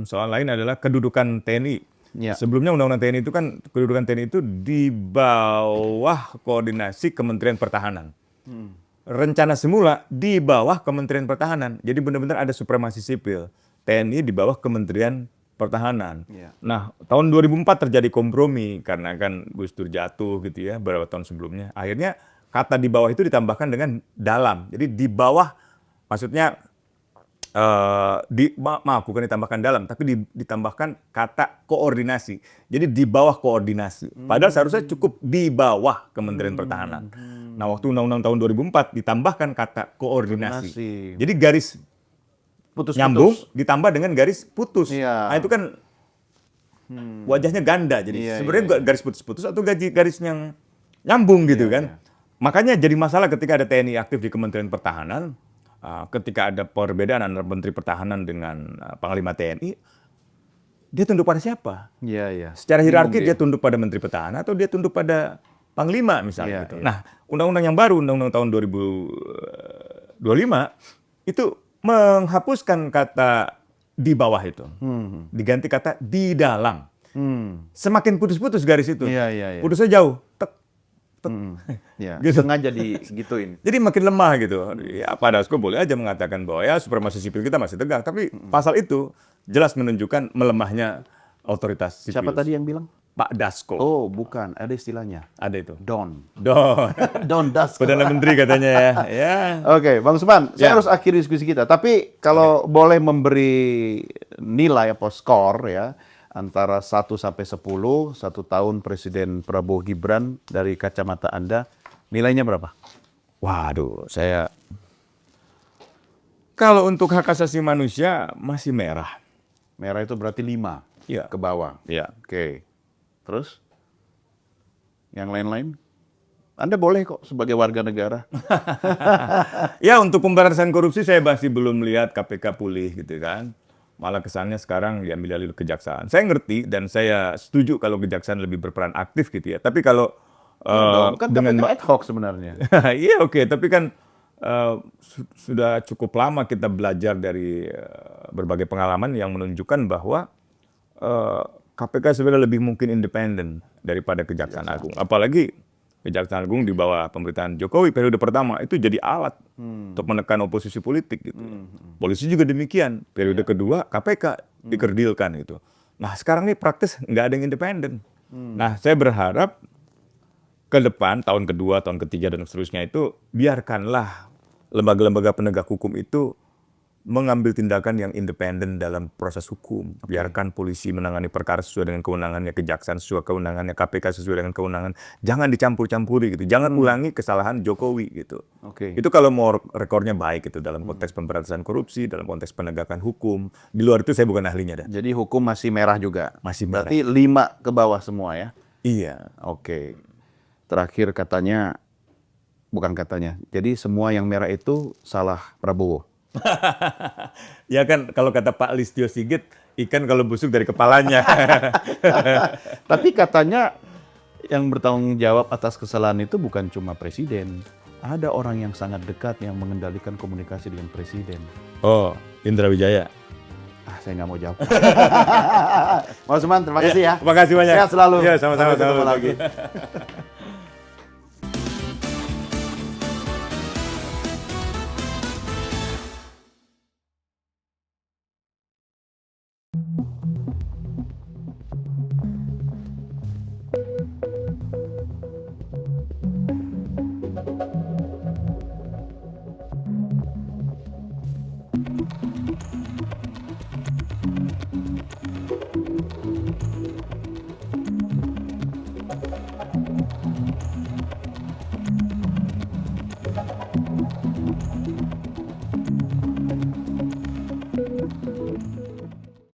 soal lain adalah kedudukan TNI. Sebelumnya Undang-Undang TNI itu kan kedudukan TNI itu di bawah koordinasi Kementerian Pertahanan. Rencana semula di bawah Kementerian Pertahanan. Jadi benar-benar ada supremasi sipil. TNI di bawah Kementerian Pertahanan. Nah, tahun 2004 terjadi kompromi karena kan Gus Dur jatuh gitu ya beberapa tahun sebelumnya. Akhirnya kata di bawah itu ditambahkan dengan dalam. Jadi di bawah maksudnya maaf bukan ditambahkan dalam, tapi ditambahkan kata koordinasi. Jadi di bawah koordinasi. Padahal seharusnya cukup di bawah Kementerian Pertahanan. Nah, waktu Undang-Undang tahun 2004 ditambahkan kata koordinasi. Jadi garis nyambung ditambah dengan garis putus. Nah, itu kan wajahnya ganda. Jadi sebenarnya garis putus-putus atau garis yang nyambung gitu kan. Makanya jadi masalah ketika ada TNI aktif di Kementerian Pertahanan. Ketika ada perbedaan antara Menteri Pertahanan dengan Panglima TNI, dia tunduk pada siapa? Secara hierarki dia tunduk pada Menteri Pertahanan atau dia tunduk pada Panglima misalnya gitu. Nah, undang-undang yang baru, undang-undang tahun 2025 itu menghapuskan kata di bawah itu, diganti kata di dalam. Semakin putus-putus garis itu, putusnya jauh. Gitu. Sengaja digituin. Jadi makin lemah gitu. Ya, Pak Dasko boleh aja mengatakan bahwa ya supremasi sipil kita masih tegak, tapi pasal itu jelas menunjukkan melemahnya otoritas sipil. Siapa tadi yang bilang? Pak Dasko. Oh, bukan, ada istilahnya. Ada itu. Don Dasko. Perdana Menteri katanya ya. Ya. Oke, Bang Usman, saya harus akhiri diskusi kita. Tapi kalau boleh memberi nilai atau skor ya, antara 1 sampai 10, 1 tahun Presiden Prabowo Gibran dari kacamata Anda, nilainya berapa? Waduh, kalau untuk hak asasi manusia masih merah. Merah itu berarti 5 ke bawah. Oke. Terus? Yang lain-lain? Anda boleh kok sebagai warga negara. Ya, untuk pemberantasan korupsi saya masih belum lihat KPK pulih gitu kan. Malah kesannya sekarang diambil alih kejaksaan. Saya ngerti dan saya setuju kalau kejaksaan lebih berperan aktif gitu ya. Tapi kalau kan dengan ad hoc sebenarnya. iya oke, tapi kan sudah cukup lama kita belajar dari berbagai pengalaman yang menunjukkan bahwa KPK sebenarnya lebih mungkin independen daripada Kejaksaan Agung. Apalagi Kejaksaan Agung di bawah pemerintahan Jokowi periode pertama itu jadi alat untuk menekan oposisi politik gitu. Polisi juga demikian. Periode kedua KPK dikerdilkan gitu. Nah, sekarang ini praktis nggak ada yang independen. Nah, saya berharap ke depan tahun kedua, tahun ketiga dan seterusnya itu biarkanlah lembaga-lembaga penegak hukum itu mengambil tindakan yang independen dalam proses hukum. Biarkan polisi menangani perkara sesuai dengan kewenangannya, kejaksaan sesuai kewenangannya, KPK sesuai dengan kewenangan. Jangan dicampur-campuri gitu. Jangan ulangi kesalahan Jokowi gitu. Oke. Itu kalau mau rekornya baik gitu dalam konteks pemberantasan korupsi, dalam konteks penegakan hukum. Di luar itu saya bukan ahlinya dah. Jadi hukum masih merah juga. Masih merah. Berarti 5 ke bawah semua ya. Iya. Oke. Terakhir katanya, bukan katanya. Jadi semua yang merah itu salah Prabowo. Ya kan kalau kata Pak Listio Sigit, ikan kalau busuk dari kepalanya. Tapi katanya yang bertanggung jawab atas kesalahan itu bukan cuma presiden. Ada orang yang sangat dekat yang mengendalikan komunikasi dengan presiden. Oh, Indra Wijaya. Saya nggak mau jawab. Mas Usman, terima kasih ya. Terima kasih banyak. Sehat selalu. Ya, sama-sama. Sampai ketemu Selalu lagi. lagi.